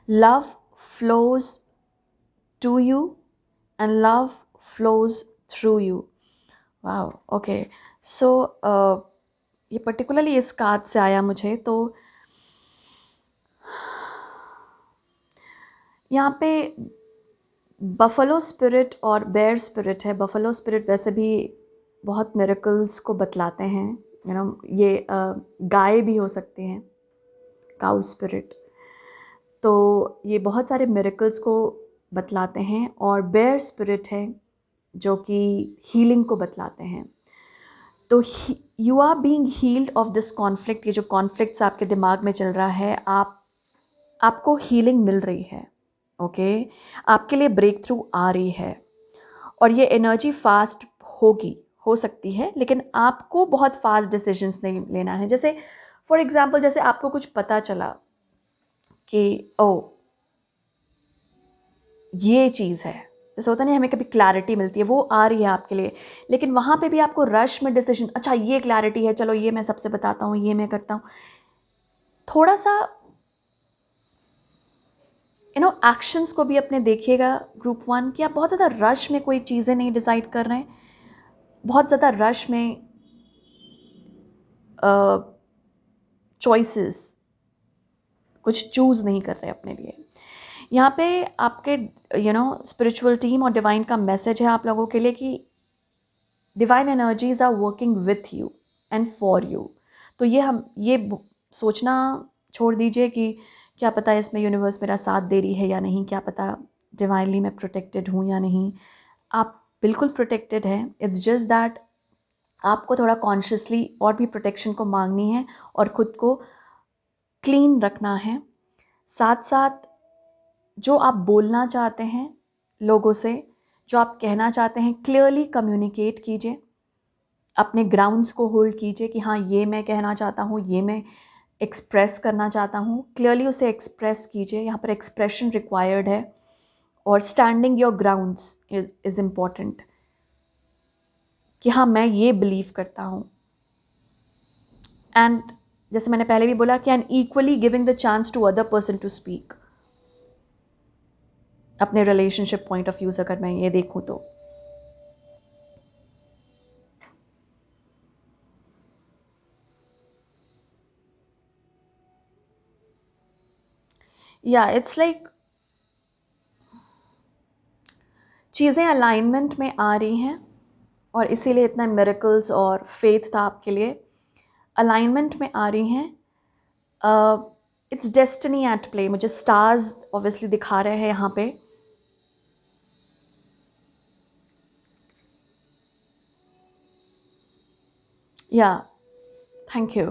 love flows to you and love flows through you. Wow, okay. So ये पर्टिकुलरली इस कार्ड से आया मुझे। तो यहाँ पे बफलो स्पिरिट और बेयर स्पिरिट है। बफलो स्पिरिट वैसे भी बहुत मिरेकल्स को बतलाते हैं, ये गाय भी हो सकती हैं, काउ स्पिरिट। तो ये बहुत सारे मिरेकल्स को बतलाते हैं। और बेयर स्पिरिट है जो कि हीलिंग को बतलाते हैं। तो you are being healed of this conflict. ये जो कॉन्फ्लिक्ट्स आपके दिमाग में चल रहा है, आपको हीलिंग मिल रही है, ओके। आपके लिए ब्रेक थ्रू आ रही है, और ये एनर्जी फास्ट होगी, हो सकती है, लेकिन आपको बहुत फास्ट डिसीजंस नहीं लेना है। जैसे फॉर एग्जांपल, जैसे आपको कुछ पता चला कि ओ ये चीज़ है, जैसे होता नहीं हमें कभी क्लैरिटी मिलती है, वो आ रही है आपके लिए, लेकिन वहाँ पे भी आपको रश में डिसीजन, अच्छा ये क्लैरिटी है, चलो ये मैं सबसे बताता हूँ, ये मैं करता हूँ, थोड़ा सा एक्शंस को भी अपने देखिएगा ग्रुप 1, कि आप बहुत ज़्यादा रश में कोई चीज़ें नहीं डिसाइड कर रहे हैं, बहुत ज़्यादा रश में चॉइसेस कुछ चूज़ नहीं कर रहे अपने लिए। यहाँ पे आपके स्पिरिचुअल टीम और डिवाइन का मैसेज है आप लोगों के लिए कि divine energies are working with you and for you. तो ये सोचना छोड़ दीजिए कि क्या पता इसमें यूनिवर्स मेरा साथ दे रही है या नहीं, क्या पता डिवाइनली मैं प्रोटेक्टेड हूँ या नहीं। आप बिल्कुल प्रोटेक्टेड हैं। इट्स जस्ट दैट आपको थोड़ा कॉन्शियसली और भी प्रोटेक्शन को मांगनी है और खुद को क्लीन रखना है। साथ साथ जो आप बोलना चाहते हैं लोगों से, जो आप कहना चाहते हैं, क्लियरली कम्युनिकेट कीजिए, अपने ग्राउंड्स को होल्ड कीजिए कि हाँ ये मैं कहना चाहता हूँ, ये मैं एक्सप्रेस करना चाहता हूँ, क्लियरली उसे एक्सप्रेस कीजिए। यहाँ पर एक्सप्रेशन रिक्वायर्ड है, और standing your grounds is important, कि हाँ मैं ये बिलीव करता हूँ। एंड जैसे मैंने पहले भी बोला कि and equally giving the chance to other person to speak. अपने रिलेशनशिप पॉइंट ऑफ व्यू से अगर मैं ये देखूं तो या इट्स लाइक चीज़ें अलाइनमेंट में आ रही हैं, और इसीलिए इतना मिरेकल्स और फेथ था आपके लिए, अलाइनमेंट में आ रही हैं। It's destiny at play. मुझे स्टार्स ऑब्वियसली दिखा रहे हैं यहाँ पे। या थैंक यू।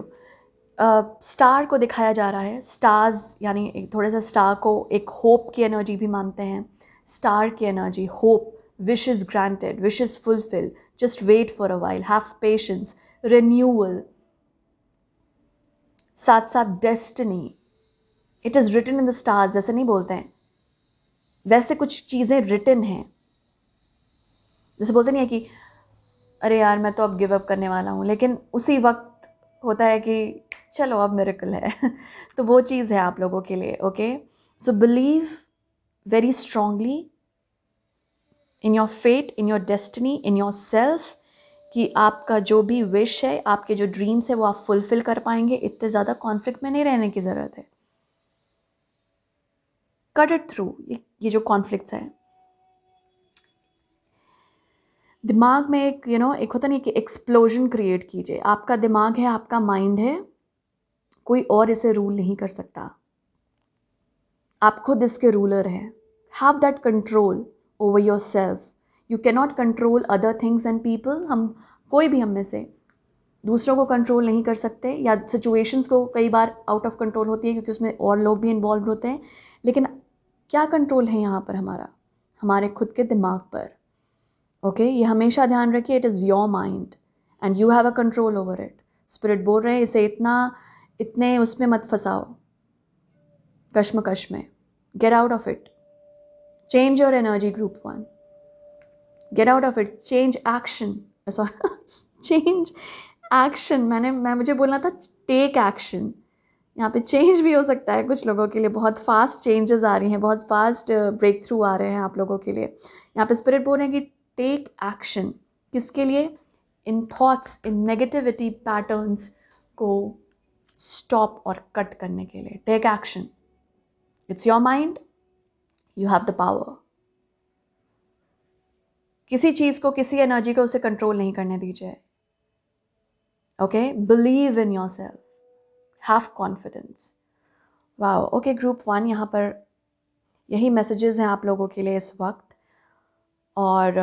स्टार को दिखाया जा रहा है, स्टार्स यानी एक थोड़ा सा स्टार को एक होप की एनर्जी भी मानते हैं, स्टार की energy, hope, wishes granted, wishes fulfil, just wait for a while, have patience, renewal, साथ साथ destiny, it is written in the stars, जैसे नहीं बोलते हैं वैसे कुछ चीजें रिटन हैं, जैसे बोलते नहीं है कि अरे यार मैं तो अब गिव अप करने वाला हूँ, लेकिन उसी वक्त होता है कि चलो अब मिरेकल है तो वो चीज़ है आप लोगों के लिए। Okay, so believe very strongly in your fate, in your destiny, in yourself, कि आपका जो भी विश है, आपके जो ड्रीम्स है वो आप फुलफिल कर पाएंगे। इतने ज़्यादा कॉन्फ्लिक्ट में नहीं रहने की ज़रूरत है। कट इट थ्रू, ये जो कॉन्फ्लिक्ट्स है दिमाग में एक एक होता नहीं कि एक्सप्लोजन क्रिएट कीजिए। आपका दिमाग है, आपका माइंड है, कोई और इसे रूल नहीं कर सकता, आप खुद इसके रूलर हैं। Have that control over your self. You can not control other things and people. हम कोई भी हम में से दूसरों को कंट्रोल नहीं कर सकते, या सिचुएशंस को कई बार आउट ऑफ कंट्रोल होती है क्योंकि उसमें और लोग भी इन्वॉल्व होते हैं, लेकिन क्या कंट्रोल है यहाँ पर हमारा? हमारे खुद के दिमाग पर। ओके, ये हमेशा ध्यान रखिए, it is your mind and you have a control over it. Spirit बोल रहे हैं इसे इतने उसमें मत फंसाओ, कश्मकश में। Get out of it, change your energy group 1, get out of it, change action, change action. मुझे बोलना था टेक एक्शन। यहाँ पे चेंज भी हो सकता है कुछ लोगों के लिए, बहुत फास्ट चेंजेस आ रही हैं, बहुत फास्ट ब्रेक थ्रू आ रहे हैं आप लोगों के लिए। यहाँ पे स्पिरिट बोल रहे हैं कि टेक एक्शन। किसके लिए? In thoughts, in negativity patterns को स्टॉप और कट करने के लिए। Take action, it's your mind, you have the power. किसी चीज को, किसी एनर्जी को उसे कंट्रोल नहीं करने दीजिए। Okay, believe in your self, have confidence. Wow, okay group 1, यहाँ पर यही मैसेजेस हैं आप लोगों के लिए इस वक्त। और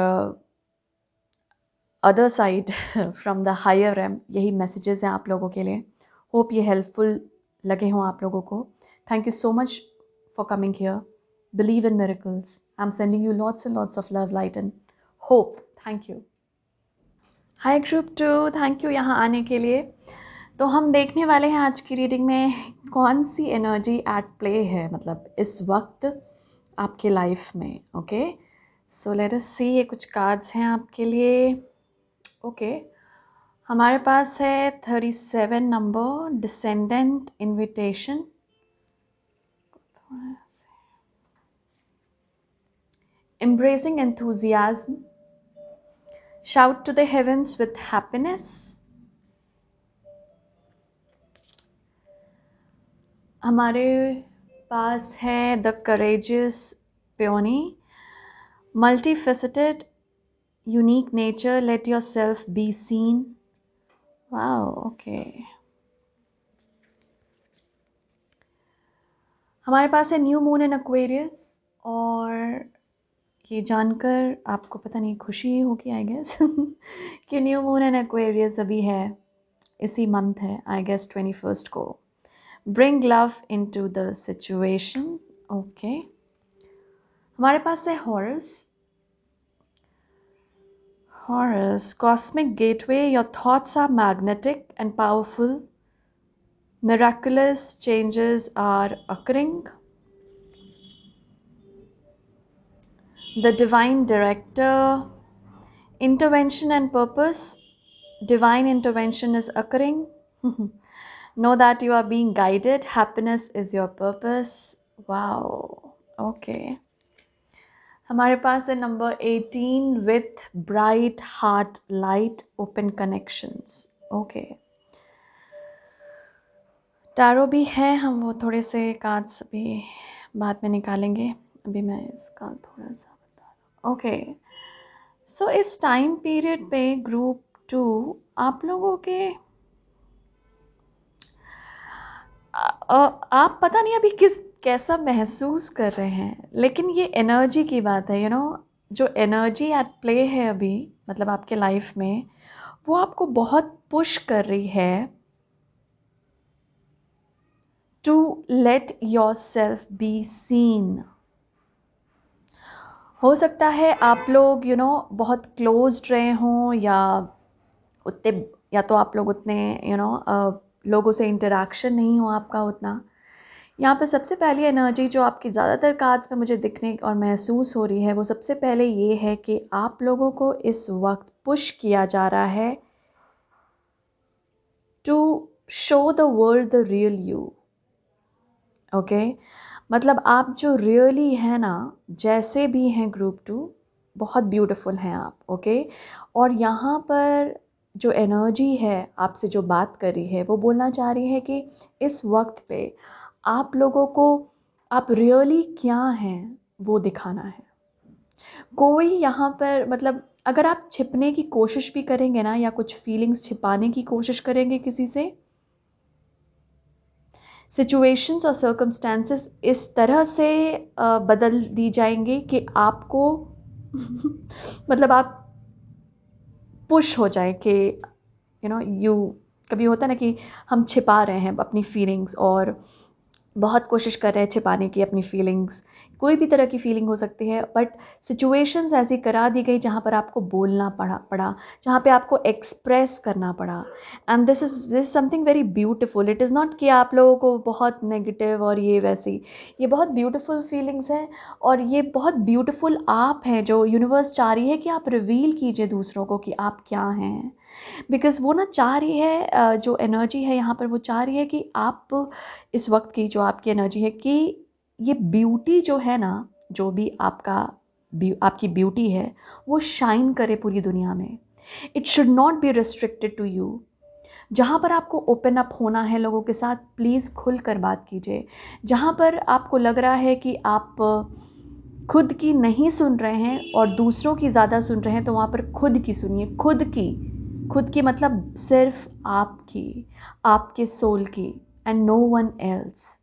other side from the higher realm, यही मैसेजेस हैं आप लोगों के लिए। होप ये हेल्पफुल लगे हों आप लोगों को। Thank you so much for coming here. Believe in miracles. I am sending you lots and lots of love, light and hope. Thank you. Hi group 2, thank you यहाँ आने के लिए। तो हम देखने वाले हैं आज की रीडिंग में कौन सी एनर्जी एट प्ले है, मतलब इस वक्त आपके लाइफ में। ओके, सो लेट अस सी। ये कुछ कार्ड्स हैं आपके लिए। ओके, हमारे पास है 37 number, descendant invitation. Embracing enthusiasm, shout to the heavens with happiness. हमारे पास है the courageous peony, multifaceted, unique nature, let yourself be seen. Wow, okay. हमारे पास है न्यू मून इन एक्वेरियस, और ये जानकर आपको पता नहीं खुशी होगी आई गेस कि न्यू मून इन एक्वेरियस अभी है, इसी मंथ है आई गेस 21 को। Bring love into the situation. Okay, हमारे पास है harrows, Horus, cosmic gateway, your thoughts are magnetic and powerful. Miraculous changes are occurring. The divine director, intervention and purpose. Divine intervention is occurring. Know that you are being guided. Happiness is your purpose. Wow. Okay. हमारे पास है number 18 with bright heart light open connections. Okay, tarot भी है, हम वो थोड़े से cards अभी बाद में निकालेंगे, अभी मैं इसका थोड़ा सा बता दूँ। ओके, सो इस टाइम पीरियड पे ग्रुप 2 आप लोगों के आप पता नहीं अभी कैसा महसूस कर रहे हैं, लेकिन ये एनर्जी की बात है। जो एनर्जी एट प्ले है अभी, मतलब आपके लाइफ में, वो आपको बहुत पुश कर रही है to let yourself be seen. हो सकता है आप लोग बहुत क्लोज रहे हों, या उतने, या तो आप लोग उतने लोगों से इंटरेक्शन नहीं हो आपका उतना। यहाँ पे सबसे पहली एनर्जी जो आपकी ज़्यादातर कार्ड्स में मुझे दिखने और महसूस हो रही है, वो सबसे पहले ये है कि आप लोगों को इस वक्त पुश किया जा रहा है to show the world the real you. Okay, मतलब आप जो रियली है ना, जैसे भी हैं ग्रुप 2, बहुत ब्यूटीफुल हैं आप। ओके, और यहाँ पर जो एनर्जी है आपसे जो बात कर रही है, वो बोलना चाह रही है कि इस वक्त पे आप लोगों को आप रियली क्या हैं वो दिखाना है। कोई यहाँ पर मतलब अगर आप छिपने की कोशिश भी करेंगे ना, या कुछ फीलिंग्स छिपाने की कोशिश करेंगे किसी से, सिचुएशंस और सर्कमस्टेंसेस इस तरह से बदल दी जाएंगे कि आपको मतलब आप पुश हो जाए कि यू कभी होता है ना कि हम छिपा रहे हैं अपनी फीलिंग्स, और बहुत कोशिश कर रहे हैं छिपाने की अपनी फीलिंग्स। कोई भी तरह की फीलिंग हो सकती है, बट सिचुएशंस ऐसी करा दी गई जहाँ पर आपको बोलना पड़ा, जहाँ पे आपको एक्सप्रेस करना पड़ा। And this is something very beautiful. It is not कि आप लोगों को बहुत नेगेटिव और ये वैसी, ये बहुत ब्यूटिफुल फीलिंग्स हैं, और ये बहुत ब्यूटिफुल आप हैं जो यूनिवर्स चाह रही है कि आप रिवील कीजिए दूसरों को कि आप क्या हैं। बिकॉज वो ना चाह रही है, जो एनर्जी है यहाँ पर, वो चाह रही है कि आप इस वक्त की जो आपकी एनर्जी है कि ये ब्यूटी जो है ना, जो भी आपकी ब्यूटी है, वो शाइन करे पूरी दुनिया में। It should not be restricted to you. जहाँ पर आपको ओपन अप होना है लोगों के साथ, प्लीज़ खुल कर बात कीजिए। जहाँ पर आपको लग रहा है कि आप खुद की नहीं सुन रहे हैं और दूसरों की ज़्यादा सुन रहे हैं, तो वहाँ पर खुद की सुनिए। खुद की मतलब सिर्फ आपकी, आपके सोल की, एंड नो वन एल्स।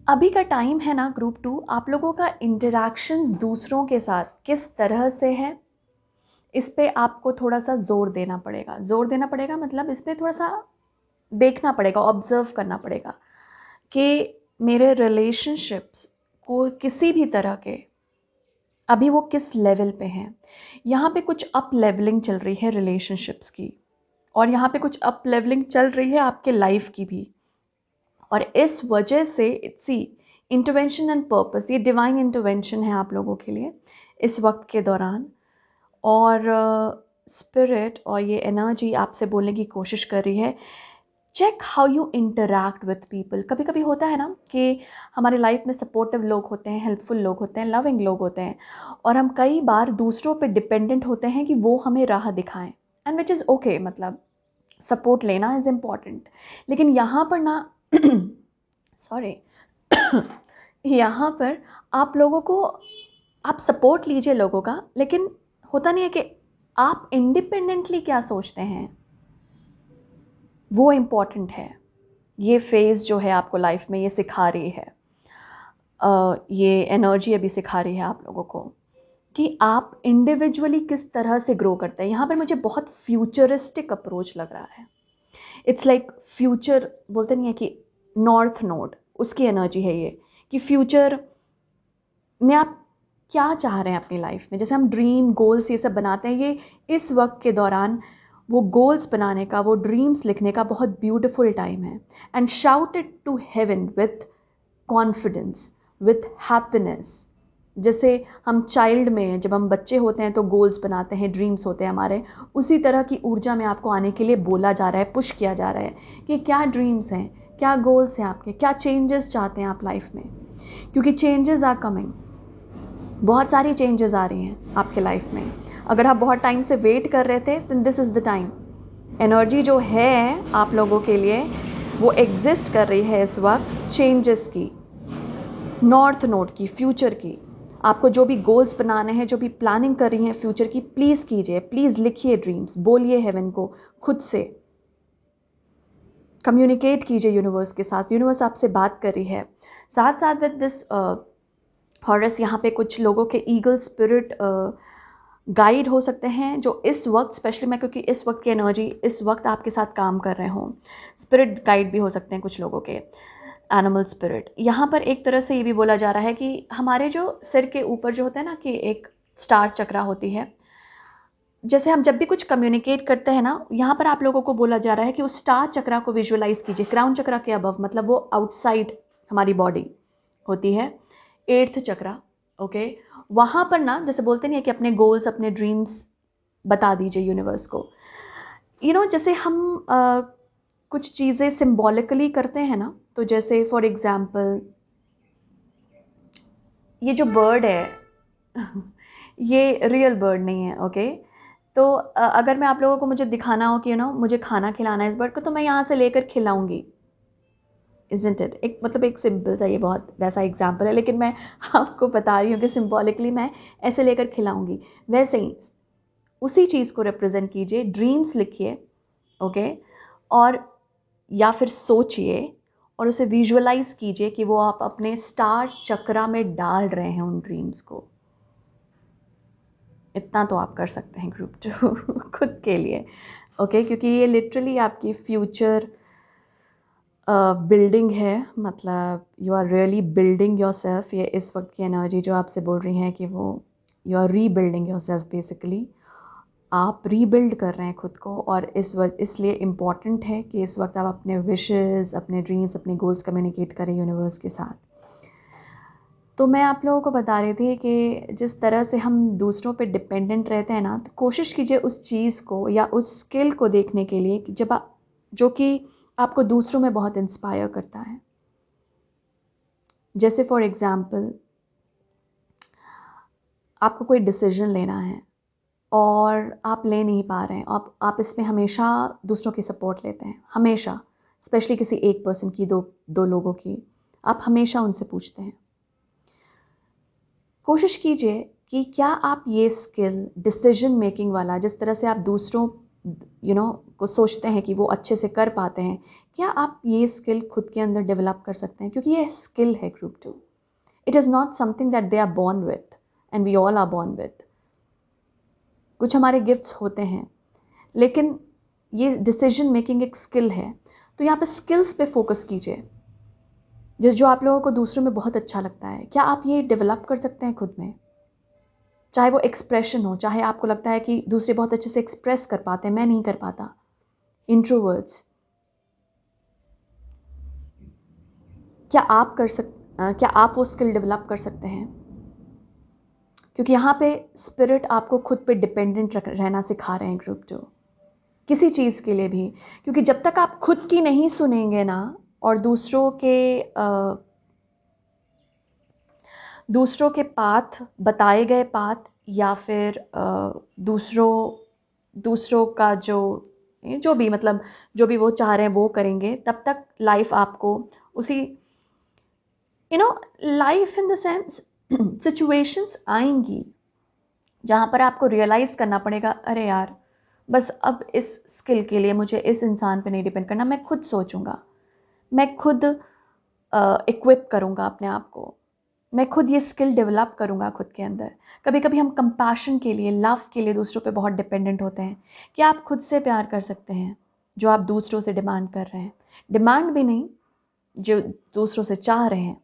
अभी का टाइम है ना ग्रुप 2, आप लोगों का इंटरैक्शंस दूसरों के साथ किस तरह से है, इस पे आपको थोड़ा सा जोर देना पड़ेगा। जोर देना पड़ेगा मतलब इस पे थोड़ा सा देखना पड़ेगा, ऑब्जर्व करना पड़ेगा कि मेरे रिलेशनशिप्स को किसी भी तरह के अभी वो किस लेवल पे हैं। यहाँ पे कुछ अप लेवलिंग चल रही है रिलेशनशिप्स की, और यहाँ पे कुछ अप लेवलिंग चल रही है आपके लाइफ की भी। और इस वजह से सी इंटरवेंशन एंड पर्पस, ये डिवाइन इंटरवेंशन है आप लोगों के लिए इस वक्त के दौरान। और स्पिरिट और ये एनर्जी आपसे बोलने की कोशिश कर रही है, check how you interact with people. कभी कभी होता है ना कि हमारे लाइफ में सपोर्टिव लोग होते हैं, हेल्पफुल लोग होते हैं, लविंग लोग होते हैं, और हम कई बार दूसरों पे डिपेंडेंट होते हैं कि वो हमें राह दिखाएं, एंड विच इज़ ओके, मतलब सपोर्ट लेना इज़ इम्पॉर्टेंट। लेकिन यहाँ पर ना सॉरी यहाँ पर आप लोगों को, आप सपोर्ट लीजिए लोगों का, लेकिन होता नहीं है कि आप इंडिपेंडेंटली क्या सोचते हैं, वो इम्पॉर्टेंट है। ये फेज़ जो है आपको लाइफ में ये सिखा रही है, ये एनर्जी अभी सिखा रही है आप लोगों को कि आप इंडिविजुअली किस तरह से ग्रो करते हैं। यहाँ पर मुझे बहुत फ्यूचरिस्टिक अप्रोच लग रहा है। इट्स लाइक फ्यूचर बोलते नहीं है कि नॉर्थ नोड, उसकी एनर्जी है ये, कि फ्यूचर में आप क्या चाह रहे हैं अपनी लाइफ में। जैसे हम ड्रीम गोल्स ये सब बनाते हैं, ये इस वक्त के दौरान वो गोल्स बनाने का, वो ड्रीम्स लिखने का बहुत ब्यूटीफुल टाइम है। And shout it to heaven with confidence, with happiness. जैसे हम चाइल्ड में, जब हम बच्चे होते हैं तो गोल्स बनाते हैं, ड्रीम्स होते हैं हमारे, उसी तरह की ऊर्जा में आपको आने के लिए बोला जा रहा है, पुश किया जा रहा है कि क्या ड्रीम्स हैं, क्या गोल्स हैं आपके, क्या चेंजेस चाहते हैं आप लाइफ में। क्योंकि चेंजेस आर कमिंग, बहुत सारी चेंजेस आ रही हैं आपके लाइफ में। अगर आप बहुत टाइम से वेट कर रहे थे, तो this is the time. Energy जो है आप लोगों के लिए वो एग्जिस्ट कर रही है इस वक्त चेंजेस की, नॉर्थ नोड की, फ्यूचर की। आपको जो भी गोल्स बनाने हैं, जो भी प्लानिंग कर रही हैं फ्यूचर की, प्लीज़ कीजिए, प्लीज़ लिखिए ड्रीम्स, बोलिए हेवन को, खुद से कम्युनिकेट कीजिए यूनिवर्स के साथ। यूनिवर्स आपसे बात कर रही है। साथ साथ विद दिस हॉरस, यहाँ पे कुछ लोगों के ईगल स्पिरिट गाइड हो सकते हैं जो इस वक्त, स्पेशली मैं क्योंकि इस वक्त की एनर्जी इस वक्त आपके साथ काम कर रहे हों, स्पिरिट गाइड भी हो सकते हैं कुछ लोगों के, एनिमल स्पिरिट। यहाँ पर एक तरह से ये भी बोला जा रहा है कि हमारे जो सिर के ऊपर जो होता है ना कि एक स्टार चक्रा होती है, जैसे हम जब भी कुछ कम्युनिकेट करते हैं ना, यहाँ पर आप लोगों को बोला जा रहा है कि उस स्टार चक्रा को विजुअलाइज कीजिए, क्राउन चक्रा के अबव, मतलब वो आउटसाइड हमारी बॉडी होती है, 8th चक्रा। ओके, वहाँ पर ना जैसे बोलते नहीं है कि अपने गोल्स, अपने ड्रीम्स बता दीजिए यूनिवर्स को। जैसे हम कुछ चीज़ें सिंबॉलिकली करते हैं ना, तो जैसे फॉर एग्जाम्पल ये जो बर्ड है ये रियल बर्ड नहीं है। ओके, तो अगर मैं आप लोगों को मुझे दिखाना हो कि मुझे खाना खिलाना है इस बर्ड को, तो मैं यहाँ से लेकर खिलाऊंगी, इज़न्ट इट? एक मतलब एक सिंपल सा, ये बहुत वैसा एग्जाम्पल है, लेकिन मैं आपको बता रही हूँ कि सिंबॉलिकली मैं ऐसे लेकर खिलाऊंगी। वैसे ही उसी चीज़ को रिप्रेजेंट कीजिए, ड्रीम्स लिखिए। ओके, और या फिर सोचिए और उसे विजुअलाइज कीजिए कि वो आप अपने स्टार चक्रा में डाल रहे हैं उन ड्रीम्स को। इतना तो आप कर सकते हैं ग्रुप 2 खुद के लिए। ओके, क्योंकि ये लिटरली आपकी फ्यूचर बिल्डिंग है, मतलब you are really building yourself. ये इस वक्त की एनर्जी जो आपसे बोल रही है कि वो you are rebuilding yourself, basically आप रीबिल्ड कर रहे हैं खुद को। और इस वक्त इसलिए इम्पॉर्टेंट है कि इस वक्त आप अपने विशेस, अपने ड्रीम्स, अपने गोल्स कम्युनिकेट करें यूनिवर्स के साथ। तो मैं आप लोगों को बता रही थी कि जिस तरह से हम दूसरों पे डिपेंडेंट रहते हैं ना, तो कोशिश कीजिए उस चीज़ को या उस स्किल को देखने के लिए कि जो कि आपको दूसरों में बहुत इंस्पायर करता है। जैसे फॉर एग्जांपल आपको कोई डिसीजन लेना है और आप ले नहीं पा रहे हैं, आप इसमें हमेशा दूसरों की सपोर्ट लेते हैं, हमेशा, स्पेशली किसी एक पर्सन की, दो लोगों की, आप हमेशा उनसे पूछते हैं। कोशिश कीजिए कि क्या आप ये स्किल, डिसीजन मेकिंग वाला, जिस तरह से आप दूसरों को सोचते हैं कि वो अच्छे से कर पाते हैं, क्या आप ये स्किल खुद के अंदर डेवलप कर सकते हैं? क्योंकि ये स्किल है group 2। It is not something that they are born with and we all are born with. कुछ हमारे गिफ्ट्स होते हैं, लेकिन ये डिसीजन मेकिंग एक स्किल है। तो यहाँ पे स्किल्स पे फोकस कीजिए, जो आप लोगों को दूसरों में बहुत अच्छा लगता है, क्या आप ये डेवलप कर सकते हैं खुद में? चाहे वो एक्सप्रेशन हो, चाहे आपको लगता है कि दूसरे बहुत अच्छे से एक्सप्रेस कर पाते हैं, मैं नहीं कर पाता, इंट्रोवर्ट्स, क्या आप वो स्किल डेवलप कर सकते हैं? क्योंकि यहाँ पे स्पिरिट आपको खुद पे डिपेंडेंट रहना सिखा रहे हैं ग्रुप 2, किसी चीज़ के लिए भी। क्योंकि जब तक आप खुद की नहीं सुनेंगे ना, और दूसरों के पाथ, बताए गए पाथ, या फिर दूसरों का जो भी, मतलब जो भी वो चाह रहे हैं वो करेंगे, तब तक लाइफ आपको उसी life in the sense situations आएंगी जहाँ पर आपको रियलाइज़ करना पड़ेगा, अरे यार बस अब इस स्किल के लिए मुझे इस इंसान पे नहीं डिपेंड करना, मैं खुद सोचूंगा, मैं खुद इक्विप करूंगा अपने आप को, मैं खुद ये स्किल डेवलप करूंगा खुद के अंदर। कभी कभी हम कंपैशन के लिए, लव के लिए दूसरों पे बहुत डिपेंडेंट होते हैं। क्या आप खुद से प्यार कर सकते हैं जो आप दूसरों से डिमांड कर रहे हैं? डिमांड भी नहीं, जो दूसरों से चाह रहे हैं।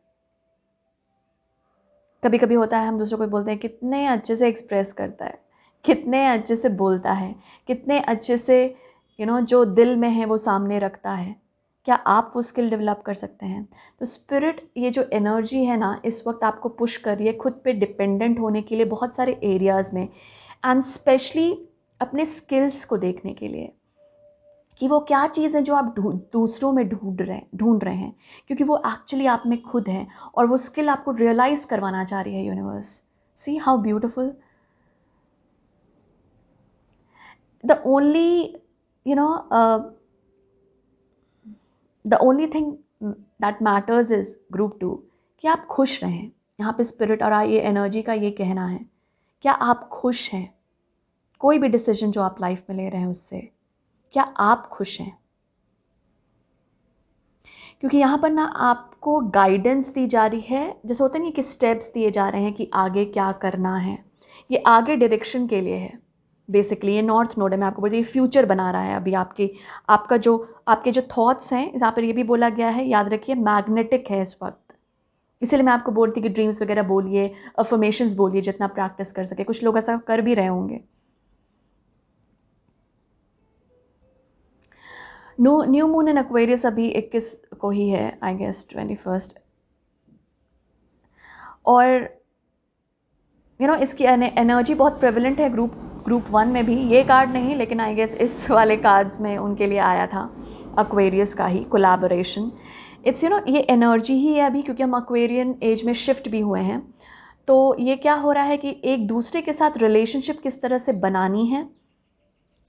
कभी कभी होता है, हम दूसरों को बोलते हैं कितने अच्छे से एक्सप्रेस करता है, कितने अच्छे से बोलता है, कितने अच्छे से जो दिल में है वो सामने रखता है। क्या आप वो स्किल डेवलप कर सकते हैं? तो स्पिरिट, ये जो एनर्जी है ना, इस वक्त आपको पुश कर रही है खुद पे डिपेंडेंट होने के लिए बहुत सारे एरियाज़ में, एंड स्पेशली अपने स्किल्स को देखने के लिए कि वो क्या चीज़ है जो आप दूसरों में ढूंढ रहे हैं, क्योंकि वो एक्चुअली आप में खुद है, और वो स्किल आपको रियलाइज करवाना चाह रही है universe. See how beautiful. The only the only thing that matters is group 2 कि आप खुश रहें। यहाँ पे स्पिरिट और ये एनर्जी का ये कहना है, क्या आप खुश हैं? कोई भी डिसीजन जो आप लाइफ में ले रहे हैं उससे क्या आप खुश हैं? क्योंकि यहाँ पर ना आपको गाइडेंस दी जा रही है, जैसे होता नहीं कि स्टेप्स दिए जा रहे हैं कि आगे क्या करना है, ये आगे डायरेक्शन के लिए है बेसिकली। ये नॉर्थ नोड है, मैं आपको बोलती हूँ, फ्यूचर बना रहा है अभी आपके जो थॉट्स हैं, यहाँ पर ये भी बोला गया है, याद रखिए मैग्नेटिक है इस वक्त। इसीलिए मैं आपको बोलती कि ड्रीम्स वगैरह बोलिए, अफर्मेशंस बोलिए जितना प्रैक्टिस कर सके। कुछ लोग ऐसा कर भी रहे होंगे। न्यू मून इन एक्वेरियस अभी 21 को ही है, आई गेस 21। और इसकी एनर्जी बहुत प्रेवलेंट है ग्रुप 1 में भी। ये कार्ड नहीं, लेकिन आई गेस इस वाले कार्ड्स में उनके लिए आया था एक्वेरियस का ही कोलैबोरेशन। इट्स ये एनर्जी ही है अभी, क्योंकि हम एक्वेरियन एज में शिफ्ट भी हुए हैं। तो ये क्या हो रहा है कि एक दूसरे के साथ रिलेशनशिप किस तरह से बनानी है,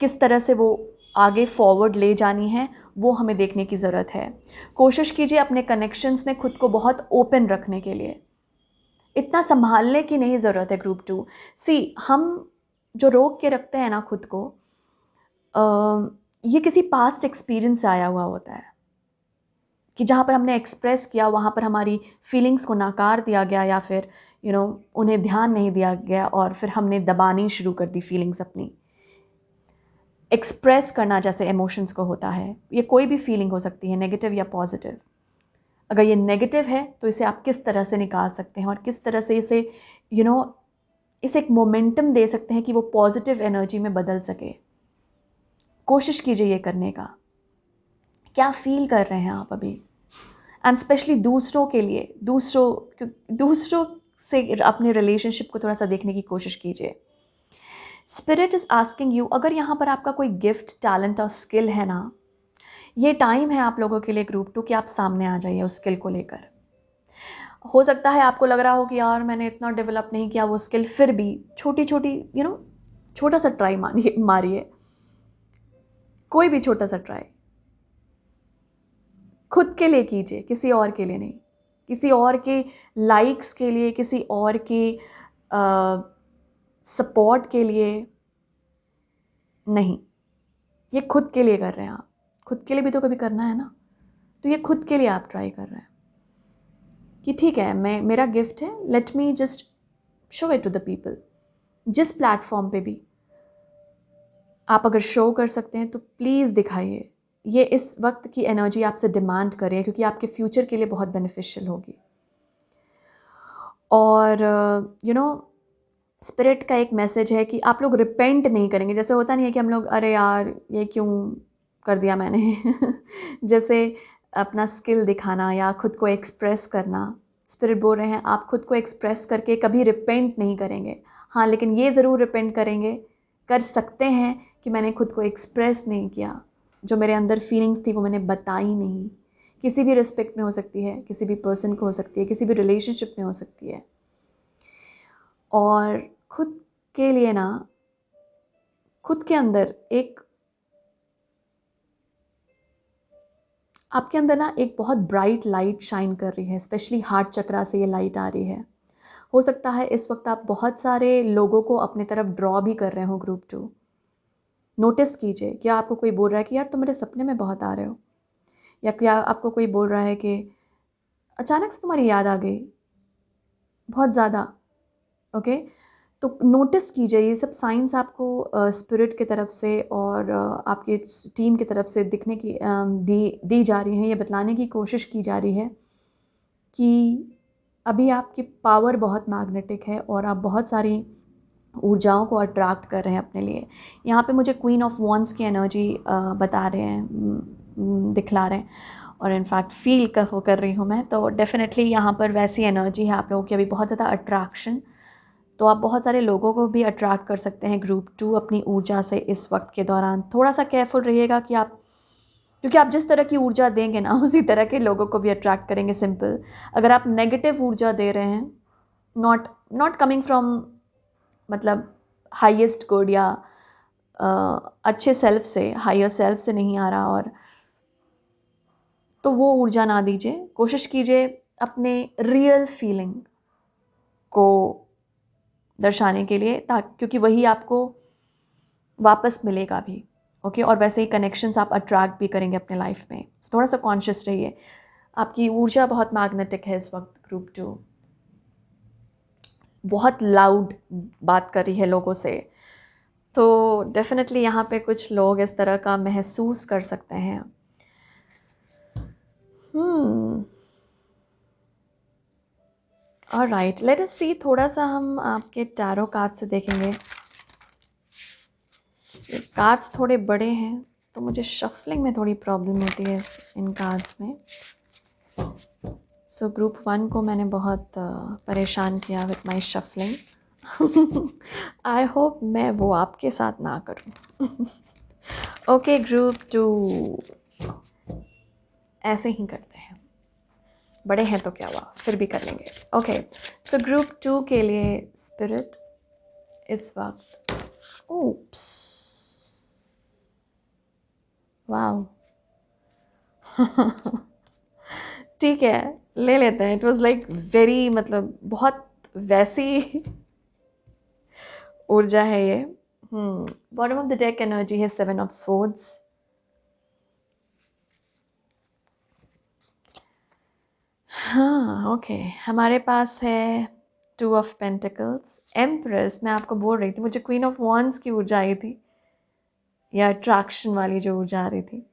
किस तरह से वो आगे फॉरवर्ड ले जानी है, वो हमें देखने की ज़रूरत है। कोशिश कीजिए अपने कनेक्शंस में खुद को बहुत ओपन रखने के लिए। इतना संभालने की नहीं ज़रूरत है ग्रुप 2। हम जो रोक के रखते हैं ना खुद को, ये किसी पास्ट एक्सपीरियंस से आया हुआ होता है कि जहाँ पर हमने एक्सप्रेस किया, वहाँ पर हमारी फीलिंग्स को नकार दिया गया, या फिर उन्हें ध्यान नहीं दिया गया, और फिर हमने दबानी शुरू कर दी फीलिंग्स अपनी। एक्सप्रेस करना जैसे इमोशंस को होता है, ये कोई भी फीलिंग हो सकती है, नेगेटिव या पॉजिटिव। अगर ये नेगेटिव है तो इसे आप किस तरह से निकाल सकते हैं, और किस तरह से इसे इसे एक मोमेंटम दे सकते हैं कि वो पॉजिटिव एनर्जी में बदल सके। कोशिश कीजिए ये करने का। क्या फील कर रहे हैं आप अभी, एंड स्पेशली दूसरों के लिए, दूसरों से अपने रिलेशनशिप को थोड़ा सा देखने की कोशिश कीजिए। स्पिरिट इज आस्किंग यू, अगर यहाँ पर आपका कोई गिफ्ट, टैलेंट और स्किल है ना, ये टाइम है आप लोगों के लिए ग्रुप 2 कि आप सामने आ जाइए उस स्किल को लेकर। हो सकता है आपको लग रहा हो कि यार मैंने इतना डेवलप नहीं किया वो स्किल, फिर भी छोटी छोटी छोटा सा ट्राई मारिए। कोई भी छोटा सा ट्राई खुद के लिए कीजिए, किसी और के लिए नहीं, किसी और के लाइक्स के लिए, किसी और के सपोर्ट के लिए नहीं। ये खुद के लिए कर रहे हैं आप। खुद के लिए भी तो कभी करना है ना, तो ये खुद के लिए आप ट्राई कर रहे हैं कि ठीक है, मेरा गिफ्ट है, let me just show it to the people. जिस प्लेटफॉर्म पे भी आप अगर शो कर सकते हैं तो प्लीज़ दिखाइए। ये इस वक्त की एनर्जी आपसे डिमांड करे, क्योंकि आपके फ्यूचर के लिए बहुत बेनिफिशियल होगी। और स्पिरिट का एक मैसेज है कि आप लोग रिपेंट नहीं करेंगे। जैसे होता नहीं है कि हम लोग, अरे यार ये क्यों कर दिया मैंने जैसे अपना स्किल दिखाना या खुद को एक्सप्रेस करना, स्पिरिट बोल रहे हैं आप खुद को एक्सप्रेस करके कभी रिपेंट नहीं करेंगे। हाँ, लेकिन ये ज़रूर रिपेंट कर सकते हैं कि मैंने खुद को एक्सप्रेस नहीं किया, जो मेरे अंदर फीलिंग्स थी वो मैंने बताई नहीं। किसी भी रिस्पेक्ट में हो सकती है, किसी भी पर्सन को हो सकती है, किसी भी रिलेशनशिप में हो सकती है। और खुद के लिए ना, खुद के अंदर आपके अंदर ना एक बहुत ब्राइट लाइट शाइन कर रही है, स्पेशली हार्ट चक्रा से ये लाइट आ रही है। हो सकता है इस वक्त आप बहुत सारे लोगों को अपने तरफ ड्रॉ भी कर रहे हो ग्रुप 2। नोटिस कीजिए, क्या आपको कोई बोल रहा है कि यार तुम मेरे सपने में बहुत आ रहे हो, या क्या आपको कोई बोल रहा है कि अचानक से तुम्हारी याद आ गई बहुत ज़्यादा। ओके, तो नोटिस कीजिए, ये सब साइंस आपको स्पिरिट की तरफ से और आपकी टीम की तरफ से दिखने की दी जा रही हैं। ये बतलाने की कोशिश की जा रही है कि अभी आपकी पावर बहुत मैग्नेटिक है और आप बहुत सारी ऊर्जाओं को अट्रैक्ट कर रहे हैं अपने लिए। यहाँ पे मुझे क्वीन ऑफ वॉन्ड्स की एनर्जी बता रहे हैं, दिखला रहे हैं, और इनफैक्ट फील कर रही हूँ मैं। तो डेफिनेटली यहाँ पर वैसी एनर्जी है आप लोगों की अभी, बहुत ज़्यादा अट्रैक्शन। तो आप बहुत सारे लोगों को भी अट्रैक्ट कर सकते हैं ग्रुप 2 अपनी ऊर्जा से इस वक्त के दौरान। थोड़ा सा केयरफुल रहिएगा कि क्योंकि आप जिस तरह की ऊर्जा देंगे ना, उसी तरह के लोगों को भी अट्रैक्ट करेंगे। सिंपल, अगर आप नेगेटिव ऊर्जा दे रहे हैं, नॉट कमिंग फ्रॉम मतलब हाईएस्ट गुड या अच्छे सेल्फ से, हायर सेल्फ से नहीं आ रहा, और तो वो ऊर्जा ना दीजिए। कोशिश कीजिए अपने रियल फीलिंग को दर्शाने के लिए, क्योंकि वही आपको वापस मिलेगा भी। ओके, और वैसे ही कनेक्शंस आप अट्रैक्ट भी करेंगे अपने लाइफ में। थोड़ा सा कॉन्शियस रहिए, आपकी ऊर्जा बहुत मैग्नेटिक है इस वक्त ग्रुप 2। बहुत लाउड बात कर रही है लोगों से। तो डेफिनेटली यहाँ पे कुछ लोग इस तरह का महसूस कर सकते हैं। ऑलराइट, लेट अस सी, थोड़ा सा हम आपके टैरो कार्ड से देखेंगे। कार्ड्स थोड़े बड़े हैं तो मुझे शफलिंग में थोड़ी प्रॉब्लम होती है इन कार्ड्स में। सो ग्रुप 1 को मैंने बहुत परेशान किया with my shuffling. I hope मैं वो आपके साथ ना करूं। ओके, ग्रुप 2 ऐसे ही करते हैं, बड़े हैं तो क्या हुआ, फिर भी कर लेंगे। ओके, सो ग्रुप 2 के लिए स्पिरिट इस वक्त, oops, वाओ। ठीक है, ले लेते हैं। इट वाज लाइक वेरी, मतलब बहुत वैसी ऊर्जा है ये। Bottom of the deck energy है 7 ऑफ स्वॉर्ड्स। हाँ, ओके, हमारे पास है 2 ऑफ पेंटिकल्स, एम्प्रेस। मैं आपको बोल रही थी मुझे क्वीन ऑफ वॉन्ड्स की ऊर्जा आई थी, या अट्रैक्शन वाली जो ऊर्जा आ रही थी।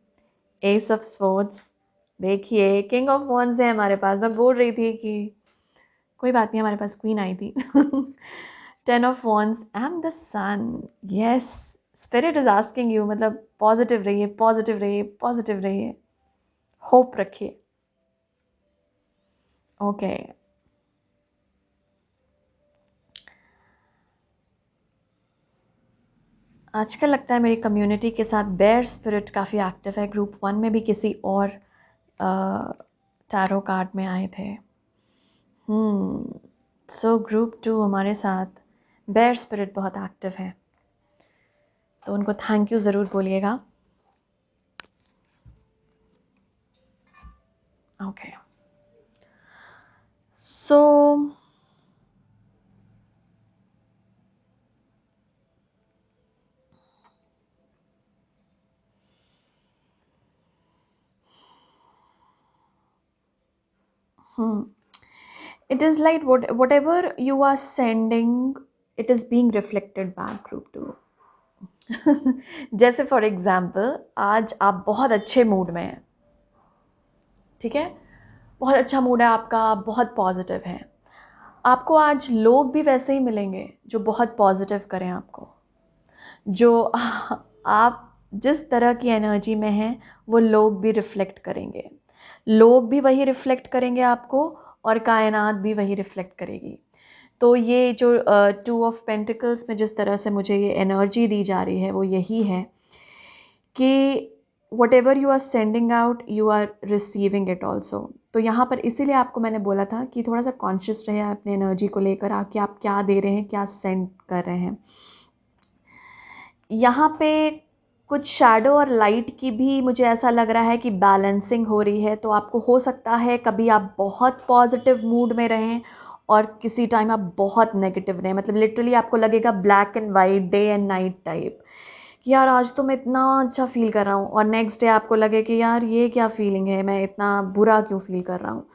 एस ऑफ स्वॉर्ड्स, देखिए किंग ऑफ वॉन्ड्स है हमारे पास। मैं बोल रही थी कि कोई बात नहीं, हमारे पास क्वीन आई थी। 10 of wands and the sun. Yes, spirit is asking you, मतलब पॉजिटिव रहिए, पॉजिटिव रहिए, पॉजिटिव रहिए, होप रखिए। ओके, आजकल लगता है मेरी कम्युनिटी के साथ बेयर स्पिरिट काफ़ी एक्टिव है। ग्रुप 1 में भी किसी और टैरो कार्ड में आए थे। सो ग्रुप 2 हमारे साथ बेयर स्पिरिट बहुत एक्टिव है, तो उनको थैंक यू ज़रूर बोलिएगा। Okay, so it is like whatever you are sending, it is being reflected back, group 2. जैसे फॉर एग्जाम्पल आज आप बहुत अच्छे मूड में हैं, ठीक है, बहुत अच्छा मूड है आपका, आप बहुत पॉजिटिव हैं। आपको आज लोग भी वैसे ही मिलेंगे जो बहुत पॉजिटिव करें आपको, जो आप जिस तरह की एनर्जी में हैं वो लोग भी रिफ्लेक्ट करेंगे, लोग भी वही रिफ्लेक्ट करेंगे आपको, और कायनात भी वही रिफ्लेक्ट करेगी। तो ये जो 2 ऑफ पेंटिकल्स में जिस तरह से मुझे ये एनर्जी दी जा रही है वो यही है कि whatever you are sending out you are receiving it also। तो यहाँ पर इसीलिए आपको मैंने बोला था कि थोड़ा सा कॉन्शियस रहे अपने एनर्जी को लेकर, कि आप क्या दे रहे हैं, क्या सेंड कर रहे हैं। यहाँ पे कुछ शैडो और लाइट की भी मुझे ऐसा लग रहा है कि बैलेंसिंग हो रही है। तो आपको हो सकता है कभी आप बहुत पॉजिटिव मूड में रहें और किसी टाइम आप बहुत नेगेटिव रहें, मतलब लिटरली आपको लगेगा black and white, day and night type, कि यार आज तो मैं इतना अच्छा फील कर रहा हूँ, और नेक्स्ट डे आपको लगे कि यार ये क्या फीलिंग है, मैं इतना बुरा क्यों फील कर रहा हूँ।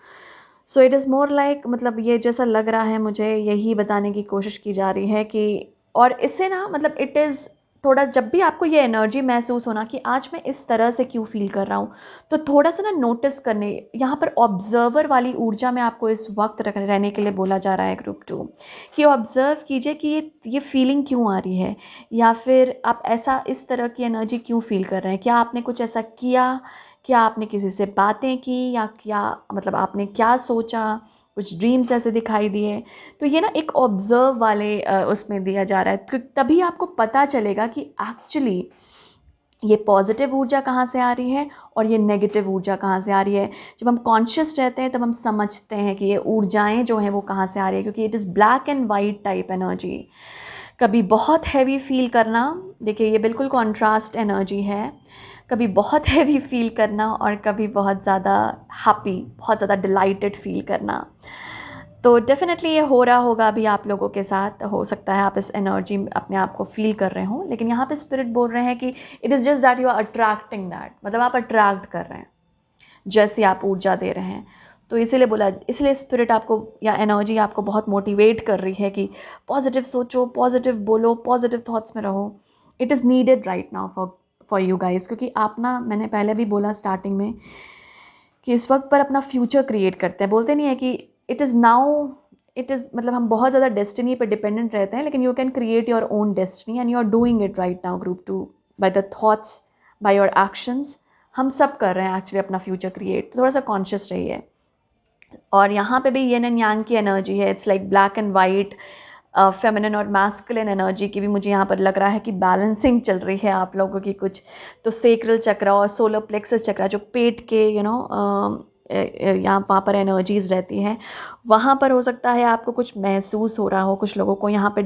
So it is more like, मतलब ये जैसा लग रहा है मुझे, यही बताने की कोशिश की जा रही है कि, और इससे ना मतलब इट इज़ थोड़ा, जब भी आपको ये एनर्जी महसूस होना कि आज मैं इस तरह से क्यों फील कर रहा हूँ, तो थोड़ा सा ना नोटिस करने, यहाँ पर ऑब्जर्वर वाली ऊर्जा में आपको इस वक्त रहने के लिए बोला जा रहा है ग्रुप 2, कि ऑब्जर्व कीजिए कि ये फीलिंग क्यों आ रही है, या फिर आप ऐसा इस तरह की एनर्जी क्यों फील कर रहे हैं। क्या आपने कुछ ऐसा किया, क्या आपने किसी से बातें की, या क्या मतलब आपने क्या सोचा, कुछ ड्रीम्स ऐसे दिखाई दिए। तो ये ना एक ऑब्जर्व वाले उसमें दिया जा रहा है, क्योंकि तभी आपको पता चलेगा कि एक्चुअली ये पॉजिटिव ऊर्जा कहाँ से आ रही है और ये नेगेटिव ऊर्जा कहाँ से आ रही है। जब हम कॉन्शियस रहते हैं तब हम समझते हैं कि ये ऊर्जाएं जो हैं वो कहाँ से आ रही है, क्योंकि it is black and white type energy. कभी बहुत हैवी फील करना, देखिए ये बिल्कुल कॉन्ट्रास्ट एनर्जी है, कभी बहुत हैवी फील करना और कभी बहुत ज़्यादा हैप्पी, बहुत ज़्यादा डिलाइटेड फील करना। तो डेफिनेटली ये हो रहा होगा अभी आप लोगों के साथ, हो सकता है आप इस एनर्जी अपने आप को फील कर रहे हो, लेकिन यहाँ पे स्पिरिट बोल रहे हैं कि it is just that you are attracting that, मतलब आप अट्रैक्ट कर रहे हैं जैसी आप ऊर्जा दे रहे हैं। तो इसीलिए बोला, इसलिए स्पिरिट आपको या एनर्जी आपको बहुत मोटिवेट कर रही है कि पॉजिटिव सोचो, पॉजिटिव बोलो, पॉजिटिव थॉट्स में रहो. It is needed right now for you guys, क्योंकि आप ना, मैंने पहले भी बोला स्टार्टिंग में कि इस वक्त पर अपना फ्यूचर क्रिएट करते हैं. बोलते नहीं है कि it is now, it is मतलब हम बहुत ज़्यादा डेस्टिनी पे डिपेंडेंट रहते हैं, लेकिन you can create your own destiny and you are doing it right now group 2 by the thoughts, by your actions. हम सब कर रहे हैं एक्चुअली अपना फ्यूचर क्रिएट. तो थोड़ा सा कॉन्शियस रहिए. और यहाँ पे भी येन एंड यांग की एनर्जी है. It's like black and white, feminine और मैस्कुलिन एनर्जी की भी मुझे यहाँ पर लग रहा है कि बैलेंसिंग चल रही है आप लोगों की कुछ. तो सेक्रल चक्र और सोलर प्लेक्सस चक्र जो पेट के यहाँ वहाँ पर एनर्जीज रहती हैं, वहाँ पर हो सकता है आपको कुछ महसूस हो रहा हो. कुछ लोगों को यहाँ पे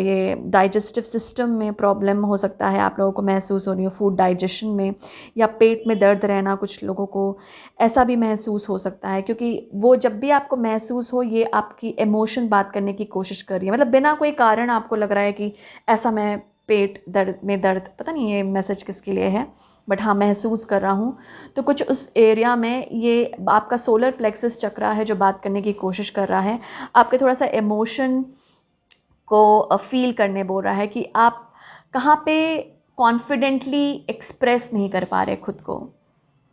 ये डाइजेस्टिव सिस्टम में प्रॉब्लम हो सकता है, आप लोगों को महसूस हो रही हो, फूड डाइजेशन में, या पेट में दर्द रहना कुछ लोगों को ऐसा भी महसूस हो सकता है. क्योंकि वो जब भी आपको महसूस हो, ये आपकी इमोशन बात करने की कोशिश कर रही है. मतलब बिना कोई कारण आपको लग रहा है कि ऐसा मैं पेट दर्द, पता नहीं ये मैसेज किसके लिए है, बट हाँ महसूस कर रहा हूँ. तो कुछ उस एरिया में ये आपका सोलर प्लेक्सस चक्र है जो बात करने की कोशिश कर रहा है, आपके थोड़ा सा इमोशन को फील करने बोल रहा है कि आप कहाँ पे कॉन्फिडेंटली एक्सप्रेस नहीं कर पा रहे खुद को.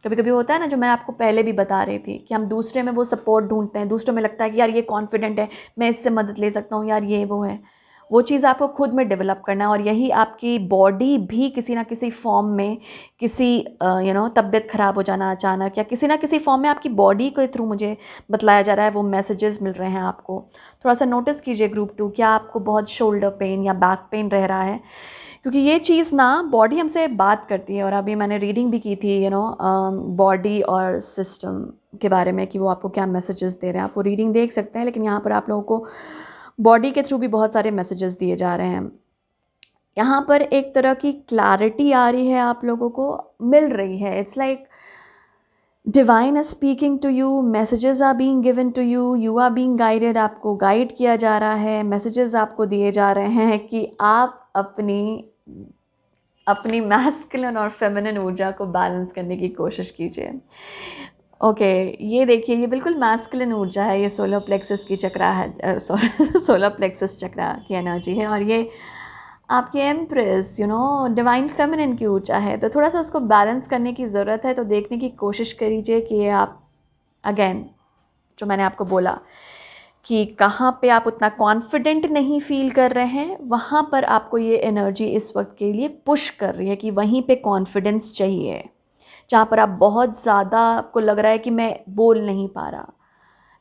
कभी कभी होता है ना, जो मैं आपको पहले भी बता रही थी, कि हम दूसरे में वो सपोर्ट ढूंढते हैं, दूसरों में लगता है कि यार ये कॉन्फिडेंट है, मैं इससे मदद ले सकता हूँ, यार ये वो है. वो चीज़ आपको खुद में डेवलप करना है. और यही आपकी बॉडी भी किसी ना किसी फॉर्म में, किसी तबीयत खराब हो जाना अचानक, या किसी ना किसी फॉर्म में आपकी बॉडी के थ्रू मुझे बतलाया जा रहा है, वो मैसेजेस मिल रहे हैं आपको. थोड़ा सा नोटिस कीजिए ग्रुप 2, क्या आपको बहुत शोल्डर पेन या बैक पेन रह रहा है, क्योंकि ये चीज़ ना बॉडी हमसे बात करती है. और अभी मैंने रीडिंग भी की थी बॉडी और सिस्टम के बारे में, कि वो आपको क्या मैसेजेस दे रहे हैं. आप वो रीडिंग देख सकते हैं, लेकिन यहाँ पर आप लोगों को बॉडी के थ्रू भी बहुत सारे मैसेजेस दिए जा रहे हैं. यहाँ पर एक तरह की क्लैरिटी आ रही है, आप लोगों को मिल रही है. It's like divine is speaking to you, messages are being given to you, you are being guided, आपको गाइड किया जा रहा है, मैसेजेस आपको दिए जा रहे हैं कि आप अपनी मैस्कुलिन और फेमिनिन ऊर्जा को बैलेंस करने की कोशिश कीजिए. ओके, ये देखिए, ये बिल्कुल मैस्कुलिन ऊर्जा है, ये सोलर प्लेक्सस की चक्र है, सोलर प्लेक्सस चक्र की एनर्जी है. और ये आपके एम्प्रेस डिवाइन फेमिनिन की ऊर्जा है. तो थोड़ा सा उसको बैलेंस करने की ज़रूरत है. तो देखने की कोशिश करिए कि ये आप, अगेन जो मैंने आपको बोला कि कहाँ पे आप उतना कॉन्फिडेंट नहीं फील कर रहे हैं, वहाँ पर आपको ये एनर्जी इस वक्त के लिए पुश कर रही है कि वहीं पे कॉन्फिडेंस चाहिए. जहाँ पर आप बहुत ज़्यादा आपको लग रहा है कि मैं बोल नहीं पा रहा,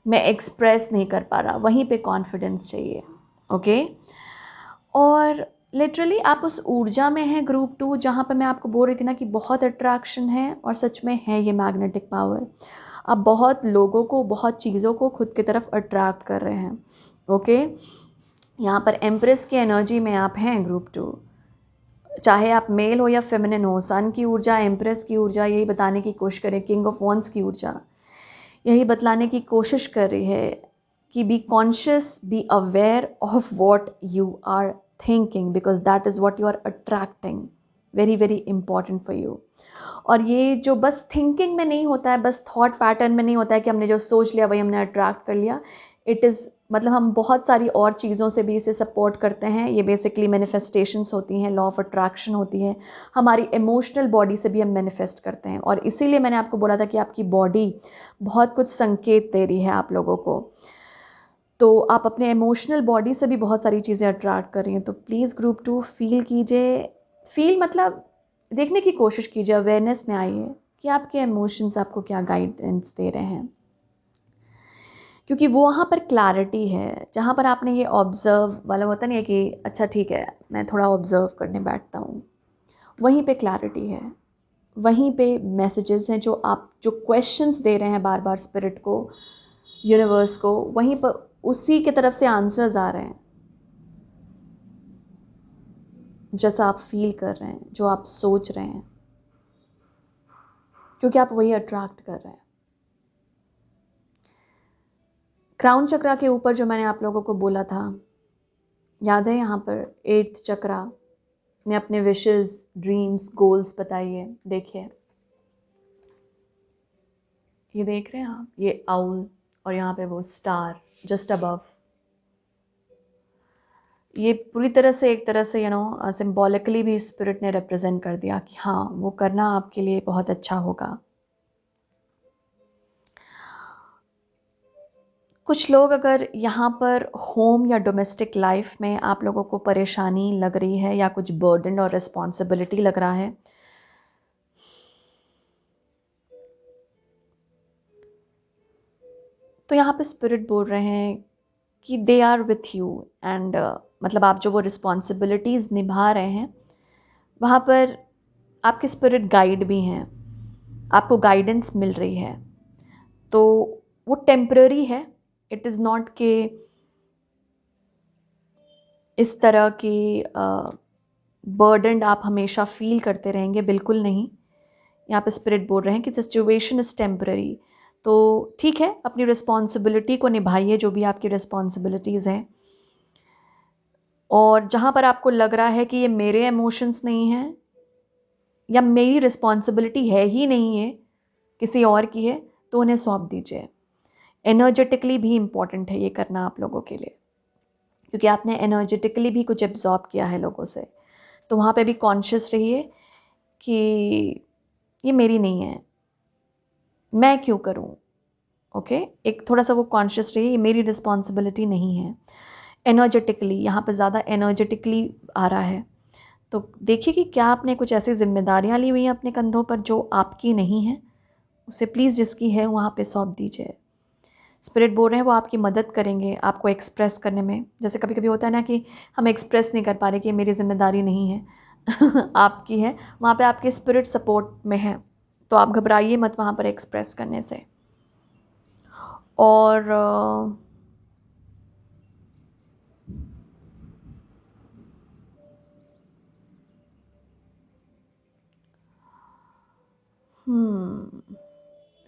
मैं एक्सप्रेस नहीं कर पा रहा, वहीं पे कॉन्फिडेंस चाहिए. ओके. और लिटरली आप उस ऊर्जा में हैं ग्रुप 2, जहाँ पे मैं आपको बोल रही थी ना कि बहुत अट्रैक्शन है, और सच में है ये मैग्नेटिक पावर. आप बहुत लोगों को, बहुत चीज़ों को खुद की तरफ अट्रैक्ट कर रहे हैं. ओके. यहाँ पर एम्प्रेस की एनर्जी में आप हैं ग्रुप 2, चाहे आप मेल हो या फेमिनिन हो. सन की ऊर्जा, एम्प्रेस की ऊर्जा यही बताने की कोशिश करें, किंग ऑफ वॉन्ड्स की ऊर्जा यही बतलाने की कोशिश कर रही है कि be conscious, be aware of what you are thinking, because that is what you are attracting. Very very important for you. और ये जो बस थिंकिंग में नहीं होता है, बस थॉट पैटर्न में नहीं होता है कि हमने जो सोच लिया वही हमने अट्रैक्ट कर लिया. इट इज़ मतलब हम बहुत सारी और चीज़ों से भी इसे सपोर्ट करते हैं. ये बेसिकली मैनिफेस्टेशंस होती हैं, लॉ ऑफ अट्रैक्शन होती है, हमारी इमोशनल बॉडी से भी हम मैनिफेस्ट करते हैं. और इसीलिए मैंने आपको बोला था कि आपकी बॉडी बहुत कुछ संकेत दे रही है आप लोगों को. तो आप अपने इमोशनल बॉडी से भी बहुत सारी चीज़ें अट्रैक्ट कर रही हैं. तो प्लीज़ ग्रुप 2 फील कीजिए. फील मतलब देखने की कोशिश कीजिए, अवेयरनेस में आइए कि आपके इमोशंस आपको क्या गाइडेंस दे रहे हैं. क्योंकि वो वहाँ पर क्लैरिटी है, जहाँ पर आपने ये ऑब्ज़र्व वाला होता नहीं है कि अच्छा ठीक है मैं थोड़ा ऑब्ज़र्व करने बैठता हूँ, वहीं पे क्लैरिटी है, वहीं पे मैसेजेस हैं जो क्वेश्चंस दे रहे हैं बार बार स्पिरिट को, यूनिवर्स को, वहीं पर उसी के तरफ से आंसर्स आ रहे हैं, जैसा आप फील कर रहे हैं, जो आप सोच रहे हैं, क्योंकि आप वही अट्रैक्ट कर रहे हैं. क्राउन चक्रा के ऊपर जो मैंने आप लोगों को बोला था, याद है, यहाँ पर 8th चक्रा में अपने विशेस, ड्रीम्स, गोल्स बताइए. देखिए ये देख रहे हैं आप, ये आउल और यहाँ पे वो स्टार जस्ट अबव। ये पूरी तरह से एक तरह से सिंबॉलिकली भी स्पिरिट ने रिप्रेजेंट कर दिया कि हाँ वो करना आपके लिए बहुत अच्छा होगा। कुछ लोग अगर यहाँ पर होम या डोमेस्टिक लाइफ में आप लोगों को परेशानी लग रही है या कुछ बर्डन और रिस्पॉन्सिबिलिटी लग रहा है, तो यहाँ पे स्पिरिट बोल रहे हैं कि they are with you and मतलब आप जो वो रिस्पॉन्सिबिलिटीज़ निभा रहे हैं वहाँ पर आपके स्पिरिट गाइड भी हैं, आपको गाइडेंस मिल रही है। तो वो टेम्पररी है, इट इज़ नॉट के इस तरह की बर्डन आप हमेशा फील करते रहेंगे, बिल्कुल नहीं। यहाँ पे स्पिरिट बोल रहे हैं कि सिचुएशन इज़ टेम्पररी। तो ठीक है, अपनी रिस्पॉन्सिबिलिटी को निभाइए, जो भी आपकी रिस्पॉन्सिबिलिटीज़ हैं। और जहाँ पर आपको लग रहा है कि ये मेरे इमोशंस नहीं हैं या मेरी रिस्पॉन्सिबिलिटी है ही नहीं है, किसी और की है, तो उन्हें सौंप दीजिए। एनर्जेटिकली भी इम्पॉर्टेंट है ये करना आप लोगों के लिए, क्योंकि आपने एनर्जेटिकली भी कुछ एब्जॉर्ब किया है लोगों से। तो वहाँ पे भी कॉन्शियस रहिए कि ये मेरी नहीं है, मैं क्यों करूँ। ओके, एक थोड़ा सा वो कॉन्शियस रहिए, ये मेरी रिस्पॉन्सिबिलिटी नहीं है। एनर्जेटिकली, यहाँ पे ज़्यादा एनर्जेटिकली आ रहा है। तो देखिए कि क्या आपने कुछ ऐसी जिम्मेदारियाँ ली हुई हैं अपने कंधों पर जो आपकी नहीं है, उसे प्लीज़ जिसकी है वहाँ पे सौंप दीजिए। स्पिरिट बोल रहे हैं वो आपकी मदद करेंगे आपको एक्सप्रेस करने में। जैसे कभी कभी होता है ना कि हम एक्सप्रेस नहीं कर पा रहे कि ये मेरी जिम्मेदारी नहीं है आपकी है, वहाँ पे आपके स्पिरिट सपोर्ट में है। तो आप घबराइए मत वहाँ पर एक्सप्रेस करने से। और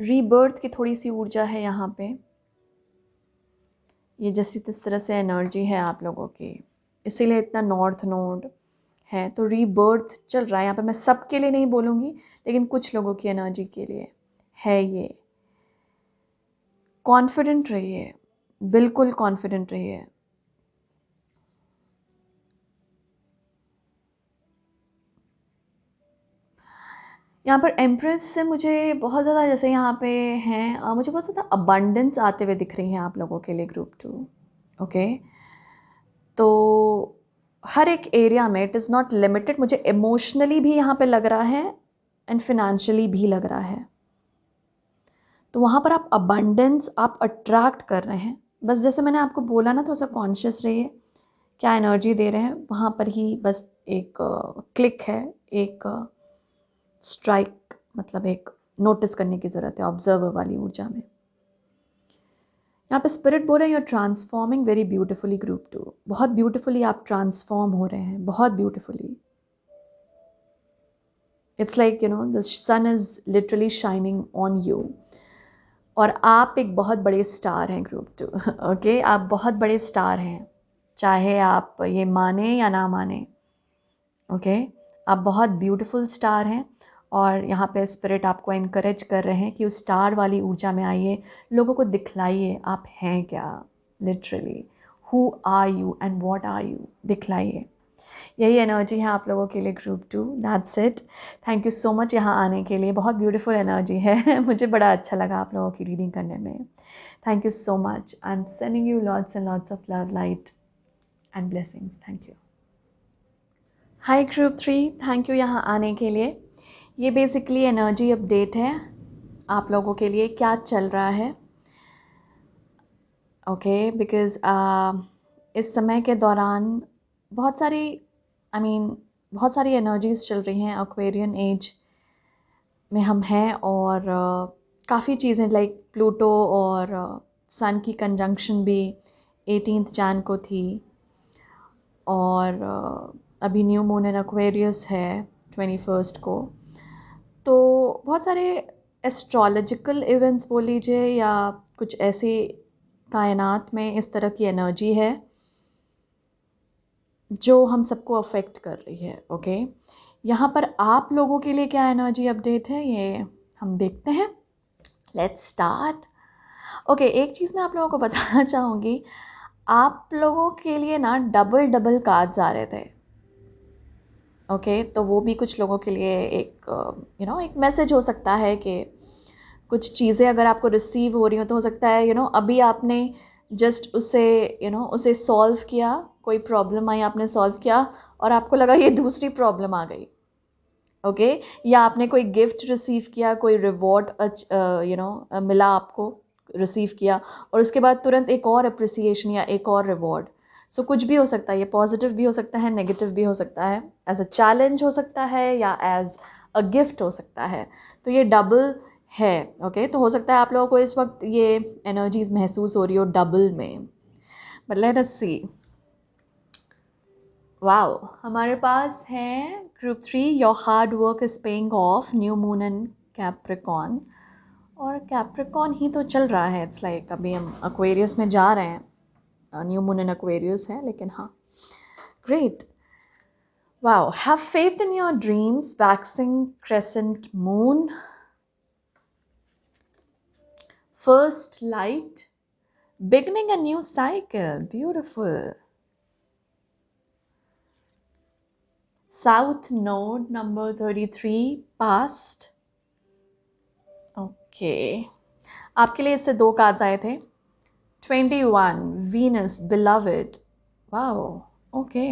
रीबर्थ की थोड़ी सी ऊर्जा है यहाँ पे। ये जैसी किस तरह से एनर्जी है आप लोगों की, इसीलिए इतना नॉर्थ नोड है। तो रीबर्थ चल रहा है यहाँ पे। मैं सबके लिए नहीं बोलूँगी, लेकिन कुछ लोगों की एनर्जी के लिए है ये। कॉन्फिडेंट रहिए, बिल्कुल कॉन्फिडेंट रहिए। यहाँ पर एम्प्रेस से मुझे बहुत ज़्यादा, जैसे यहाँ पे हैं, मुझे बहुत ज़्यादा अबंडेंस आते हुए दिख रही हैं आप लोगों के लिए ग्रुप 2। ओके, तो हर एक एरिया में इट इज़ नॉट लिमिटेड। मुझे इमोशनली भी यहाँ पे लग रहा है एंड फिनेंशियली भी लग रहा है। तो वहाँ पर आप अबंडेंस आप अट्रैक्ट कर रहे हैं। बस जैसे मैंने आपको बोला ना, थोड़ा सा कॉन्शियस रहिए क्या एनर्जी दे रहे हैं। वहाँ पर ही बस एक क्लिक है, एक स्ट्राइक, मतलब एक नोटिस करने की ज़रूरत है ऑब्जर्वर वाली ऊर्जा में। यहाँ पे स्पिरिट बोल रहे हैं, you are transforming very beautifully group 2। बहुत ब्यूटिफुली आप ट्रांसफॉर्म हो रहे हैं, बहुत beautifully. It's like the sun is literally shining on you. और आप एक बहुत बड़े स्टार हैं ग्रुप 2। ओके, आप बहुत बड़े स्टार हैं, चाहे आप ये माने या ना माने। ओके, आप बहुत ब्यूटीफुल स्टार हैं। और यहाँ पे स्पिरिट आपको इनकरेज कर रहे हैं कि उस स्टार वाली ऊर्जा में आइए, लोगों को दिखलाइए आप हैं क्या, literally who are you and what are you, दिखलाइए। यही एनर्जी है आप लोगों के लिए group 2। That's it. Thank you so much यहाँ आने के लिए, बहुत ब्यूटीफुल एनर्जी है। मुझे बड़ा अच्छा लगा आप लोगों की रीडिंग करने में। Thank you so much. I am sending you lots and lots of love, light and blessings. Thank you. Hi group 3, thank you यहाँ आने के लिए। ये बेसिकली एनर्जी अपडेट है आप लोगों के लिए, क्या चल रहा है। ओके, बिकॉज़ इस समय के दौरान बहुत सारी बहुत सारी एनर्जीज चल रही हैं। एक्वेरियन एज में हम हैं और काफ़ी चीज़ें लाइक प्लूटो और सन की कंजंक्शन भी 18 जैन को थी। और अभी न्यू मून इन एक्वेरियस है 21 को। तो बहुत सारे एस्ट्रोलॉजिकल इवेंट्स बोल लीजिए या कुछ ऐसे कायनात में इस तरह की एनर्जी है जो हम सबको अफेक्ट कर रही है। ओके, यहाँ पर आप लोगों के लिए क्या एनर्जी अपडेट है ये हम देखते हैं। Let's start. ओके, एक चीज़ मैं आप लोगों को बताना चाहूँगी, आप लोगों के लिए ना डबल डबल कार्ड्स आ रहे थे। ओके, तो वो भी कुछ लोगों के लिए एक एक मैसेज हो सकता है कि कुछ चीज़ें अगर आपको रिसीव हो रही हो तो हो सकता है अभी आपने जस्ट उसे उसे सॉल्व किया, कोई प्रॉब्लम आई आपने सॉल्व किया और आपको लगा ये दूसरी प्रॉब्लम आ गई। ओके, या आपने कोई गिफ्ट रिसीव किया, कोई रिवॉर्ड मिला आपको, रिसीव किया और उसके बाद तुरंत एक और अप्रिसिएशन या एक और रिवॉर्ड। सो कुछ भी हो सकता है, ये पॉजिटिव भी हो सकता है, नेगेटिव भी हो सकता है, एज अ चैलेंज हो सकता है या एज अ गिफ्ट हो सकता है। तो ये डबल है। ओके, तो हो सकता है आप लोगों को इस वक्त ये एनर्जीज महसूस हो रही हो डबल में, but let us see. Wow, हमारे पास है group 3, your hard work is paying off, new moon and Capricorn. और कैप्रिकॉन ही तो चल रहा है, इट्स लाइक अभी हम एक्वेरियस में जा रहे हैं, न्यू मून एंड एक्वेरियस है, लेकिन हाँ, great. Wow, have faith in your dreams, waxing crescent moon, first light, beginning a new cycle, beautiful. South Node number 33, past. Okay, आपके लिए इससे 2 कार्ड्स आए थे। 21, Venus, beloved. Wow, okay.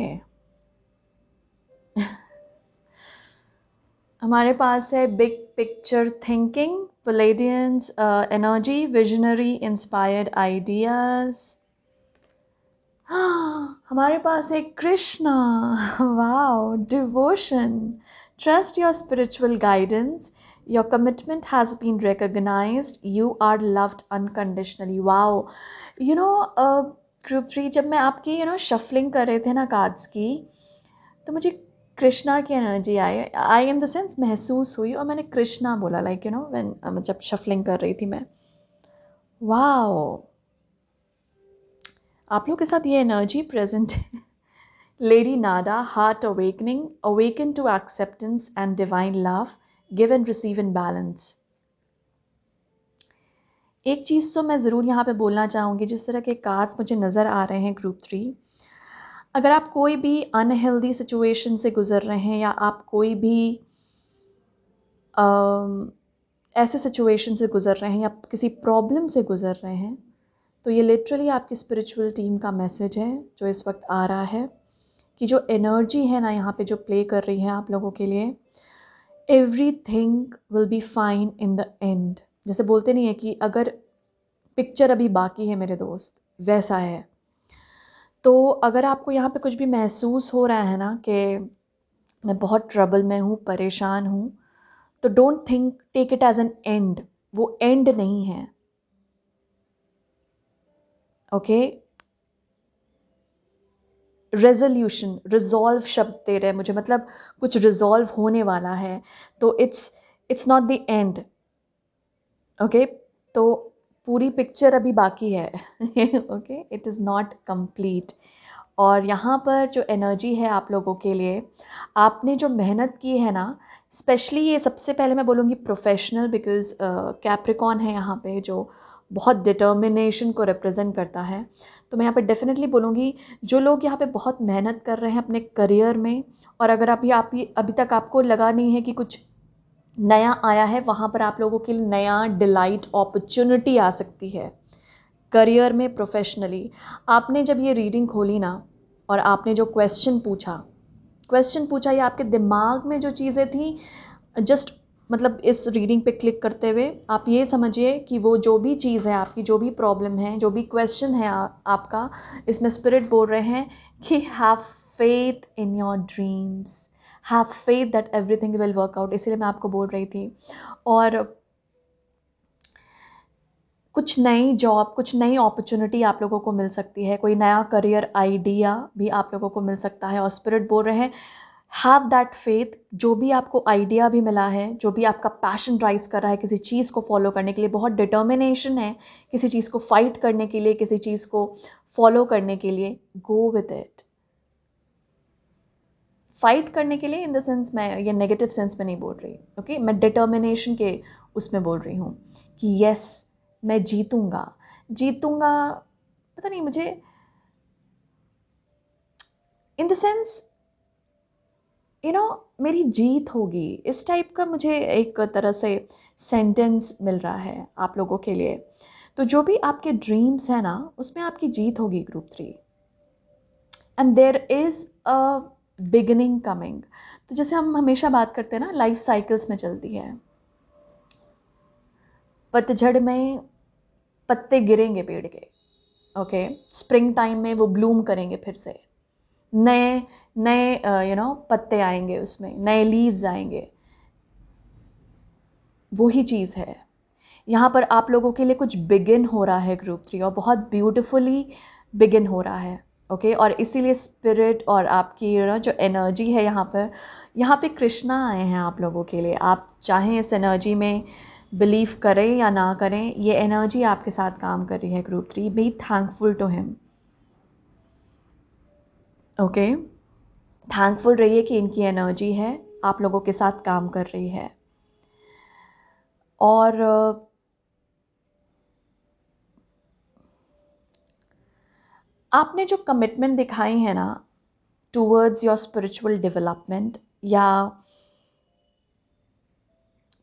हमारे पास है big picture thinking, Palladians, energy, visionary, inspired ideas. हमारे पास है Krishna, wow, devotion, trust your spiritual guidance, your commitment has been recognised, you are loved unconditionally. Wow, group 3, जब मैं आपकी शफलिंग कर रहे थे ना कार्ड्स की, तो मुझे कृष्णा की energy I in the sense महसूस हुई, और मैंने कृष्णा बोला, लाइक व्हेन जब शफलिंग कर रही थी मैं। वाओ, आप लोग के साथ ये एनर्जी प्रेजेंट है। Lady Nada, heart awakening, awaken to acceptance and divine love, give and receive in balance. एक चीज़ तो मैं ज़रूर यहाँ पे बोलना चाहूँगी, जिस तरह के कार्ड्स मुझे नज़र आ रहे हैं ग्रुप 3, अगर आप कोई भी अनहेल्दी सिचुएशन से गुजर रहे हैं या आप कोई भी ऐसे सिचुएशन से गुजर रहे हैं या किसी प्रॉब्लम से गुजर रहे हैं, तो ये लिटरली आपकी स्पिरिचुअल टीम का मैसेज है जो इस वक्त आ रहा है, कि जो एनर्जी है ना यहाँ पे जो प्ले कर रही है आप लोगों के लिए, everything will be fine in the end. जैसे बोलते नहीं है कि अगर पिक्चर अभी बाकी है मेरे दोस्त, वैसा है। तो अगर आपको यहाँ पे कुछ भी महसूस हो रहा है ना कि मैं बहुत ट्रबल में हूँ, परेशान हूँ, तो don't think, take it as an end. वो एंड नहीं है। ओके, रेजोल्यूशन, रिजॉल्व शब्द दे रहे हैं मुझे, मतलब कुछ रिजॉल्व होने वाला है, तो it's not the end. Okay, तो पूरी पिक्चर अभी बाकी है। Okay, it is not complete. और यहाँ पर जो एनर्जी है आप लोगों के लिए, आपने जो मेहनत की है ना, स्पेशली ये सबसे पहले मैं बोलूँगी प्रोफेशनल, बिकॉज कैप्रिकॉन है यहाँ पे जो बहुत डिटर्मिनेशन को रिप्रेजेंट करता है। तो मैं यहाँ पे डेफिनेटली बोलूँगी, जो लोग यहाँ पे बहुत मेहनत कर रहे हैं अपने करियर में, और अगर अभी तक आपको लगा नहीं है कि कुछ नया आया है, वहाँ पर आप लोगों के लिए नया डिलाइट अपॉर्चुनिटी आ सकती है करियर में, प्रोफेशनली। आपने जब ये रीडिंग खोली ना और आपने जो क्वेश्चन पूछा, या आपके दिमाग में जो चीज़ें थी, जस्ट मतलब इस रीडिंग पे क्लिक करते हुए आप ये समझिए कि वो जो भी चीज़ है आपकी, जो भी प्रॉब्लम है, जो भी क्वेश्चन है आपका, इसमें स्पिरिट बोल रहे हैं कि have faith in your dreams, have faith that everything will work out. इसीलिए मैं आपको बोल रही थी। और कुछ नई जॉब, कुछ नई अपॉर्चुनिटी आप लोगों को मिल सकती है, कोई नया करियर आइडिया भी आप लोगों को मिल सकता है। और स्पिरिट बोल रहे हैं, हैव दैट फेथ। जो भी आपको आइडिया भी मिला है, जो भी आपका पैशन राइज कर रहा है किसी चीज़ को फॉलो करने के लिए, बहुत डिटर्मिनेशन है किसी चीज़ को फाइट करने के लिए, किसी चीज़ को फॉलो करने के लिए, गो विद इट। फाइट करने के लिए इन द सेंस मैं ये नेगेटिव सेंस में नहीं बोल रही, ओके मैं डिटर्मिनेशन के उसमें बोल रही हूँ कि यस मैं जीतूंगा जीतूंगा, पता नहीं मुझे इन द सेंस मेरी जीत होगी, इस टाइप का मुझे एक तरह से सेंटेंस मिल रहा है आप लोगों के लिए। तो जो भी आपके ड्रीम्स है ना उसमें आपकी जीत होगी group 3, and there is a beginning coming. तो जैसे हम हमेशा बात करते हैं ना, लाइफ साइकिल्स में चलती है, पतझड़ में पत्ते गिरेंगे पेड़ के, ओके स्प्रिंग टाइम में वो ब्लूम करेंगे, फिर से नए नए पत्ते आएंगे, उसमें नए लीव्स आएंगे। वही चीज़ है यहाँ पर आप लोगों के लिए, कुछ बिगिन हो रहा है ग्रुप 3 और बहुत ब्यूटिफुली बिगिन हो रहा है, ओके और इसीलिए स्पिरिट और आपकी जो एनर्जी है यहाँ पे कृष्णा आए हैं आप लोगों के लिए। आप चाहें इस एनर्जी में बिलीव करें या ना करें, ये एनर्जी आपके साथ काम कर रही है group 3। Be thankful to him, okay thankful रहिए कि इनकी एनर्जी है आप लोगों के साथ काम कर रही है। और आपने जो कमिटमेंट दिखाई है ना टूवर्ड्स योर स्पिरिचुअल डेवलपमेंट, या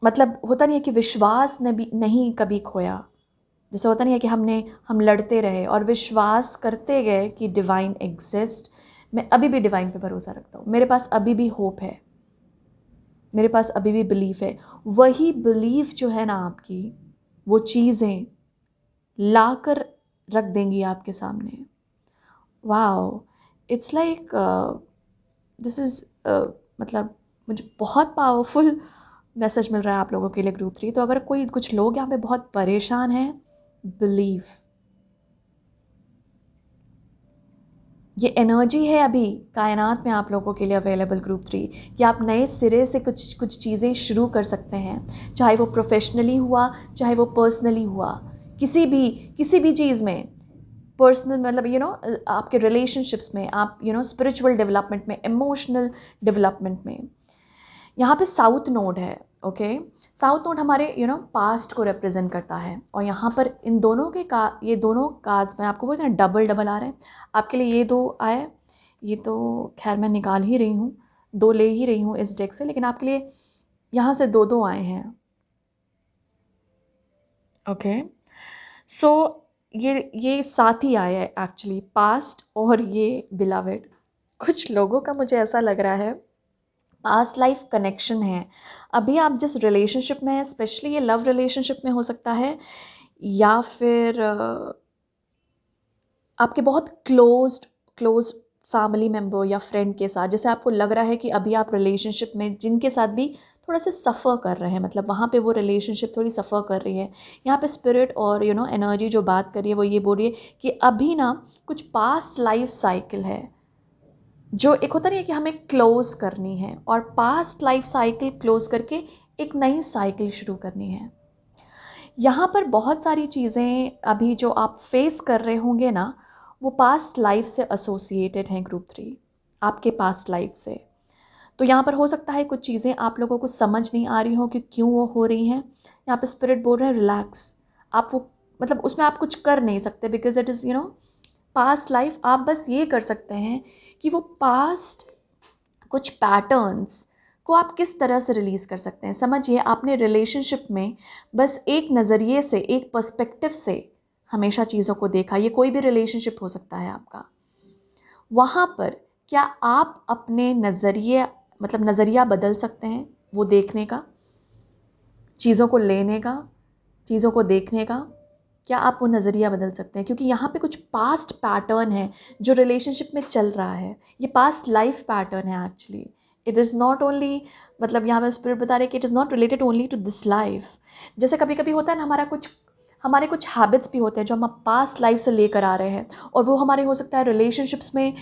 मतलब होता नहीं है कि विश्वास नहीं कभी खोया, जैसे होता नहीं है कि हम लड़ते रहे और विश्वास करते गए कि डिवाइन एग्जिस्ट। मैं अभी भी डिवाइन पे भरोसा रखता हूँ, मेरे पास अभी भी होप है, मेरे पास अभी भी बिलीफ है। वही बिलीफ जो है ना आपकी, वो चीज़ें लाकर रख देंगी आपके सामने। Wow, it's like this is मतलब मुझे बहुत पावरफुल मैसेज मिल रहा है आप लोगों के लिए ग्रुप 3। तो अगर कुछ लोग यहाँ पे बहुत परेशान हैं, बिलीव ये एनर्जी है अभी कायनात में आप लोगों के लिए अवेलेबल ग्रुप 3, कि आप नए सिरे से कुछ चीज़ें शुरू कर सकते हैं, चाहे वो प्रोफेशनली हुआ चाहे वो पर्सनली हुआ, किसी भी चीज़ में पर्सनल, मतलब आपके रिलेशनशिप्स में, आप स्पिरिचुअल डेवलपमेंट में, इमोशनल डेवलपमेंट में। यहाँ पे साउथ नोड है, ओके साउथ नोड हमारे पास्ट को रिप्रेजेंट करता है। और यहाँ पर इन दोनों के ये दोनों कार्ड्स मैं आपको बोलते हैं डबल डबल आ रहे हैं आपके लिए। ये दो आए, ये तो खैर मैं निकाल ही रही हूँ, 2 ले ही रही हूँ इस डेक से, लेकिन आपके लिए यहाँ से 2 आए हैं, ओके सो ये साथ ही आए हैं एक्चुअली, पास्ट और ये बिलवेड। कुछ लोगों का मुझे ऐसा लग रहा है पास्ट लाइफ कनेक्शन है। अभी आप जिस रिलेशनशिप में है, स्पेशली ये लव रिलेशनशिप में हो सकता है, या फिर आपके बहुत क्लोज फैमिली मेम्बर या फ्रेंड के साथ, जैसे आपको लग रहा है कि अभी आप रिलेशनशिप में जिनके साथ भी थोड़ा सा सफ़र कर रहे हैं, मतलब वहाँ पे वो रिलेशनशिप थोड़ी सफ़र कर रही है। यहाँ पे स्पिरिट और एनर्जी जो बात कर रही है वो ये बोल रही है कि अभी ना कुछ पास्ट लाइफ साइकिल है जो एक होता नहीं है कि हमें क्लोज करनी है, और पास्ट लाइफ साइकिल क्लोज करके एक नई साइकिल शुरू करनी है। यहाँ पर बहुत सारी चीज़ें अभी जो आप फेस कर रहे होंगे ना, वो पास्ट लाइफ से एसोसिएटेड हैं ग्रुप 3, आपके पास्ट लाइफ से। तो यहाँ पर हो सकता है कुछ चीज़ें आप लोगों को समझ नहीं आ रही हो कि क्यों वो हो रही हैं। यहाँ पे स्पिरिट बोल रहे हैं रिलैक्स, आप वो मतलब उसमें आप कुछ कर नहीं सकते, because it is past life. आप बस ये कर सकते हैं कि वो पास्ट कुछ पैटर्न्स को आप किस तरह से रिलीज़ कर सकते हैं। समझिए आपने रिलेशनशिप में बस एक नज़रिए से, एक पर्सपेक्टिव से हमेशा चीज़ों को देखा, ये कोई भी रिलेशनशिप हो सकता है आपका। वहाँ पर क्या आप अपने नज़रिया बदल सकते हैं वो देखने का, चीज़ों को लेने का, चीज़ों को देखने का? क्या आप वो नज़रिया बदल सकते हैं? क्योंकि यहाँ पे कुछ पास्ट पैटर्न है जो रिलेशनशिप में चल रहा है, ये पास्ट लाइफ पैटर्न है actually. It is not only, मतलब यहाँ पे स्पिरिट बता रहे हैं कि it is not related only to this life. जैसे कभी कभी होता है ना, हमारे कुछ हैबिट्स भी होते हैं जो हम पास्ट लाइफ से लेकर आ रहे हैं, और वो हमारे हो सकता है रिलेशनशिप्स में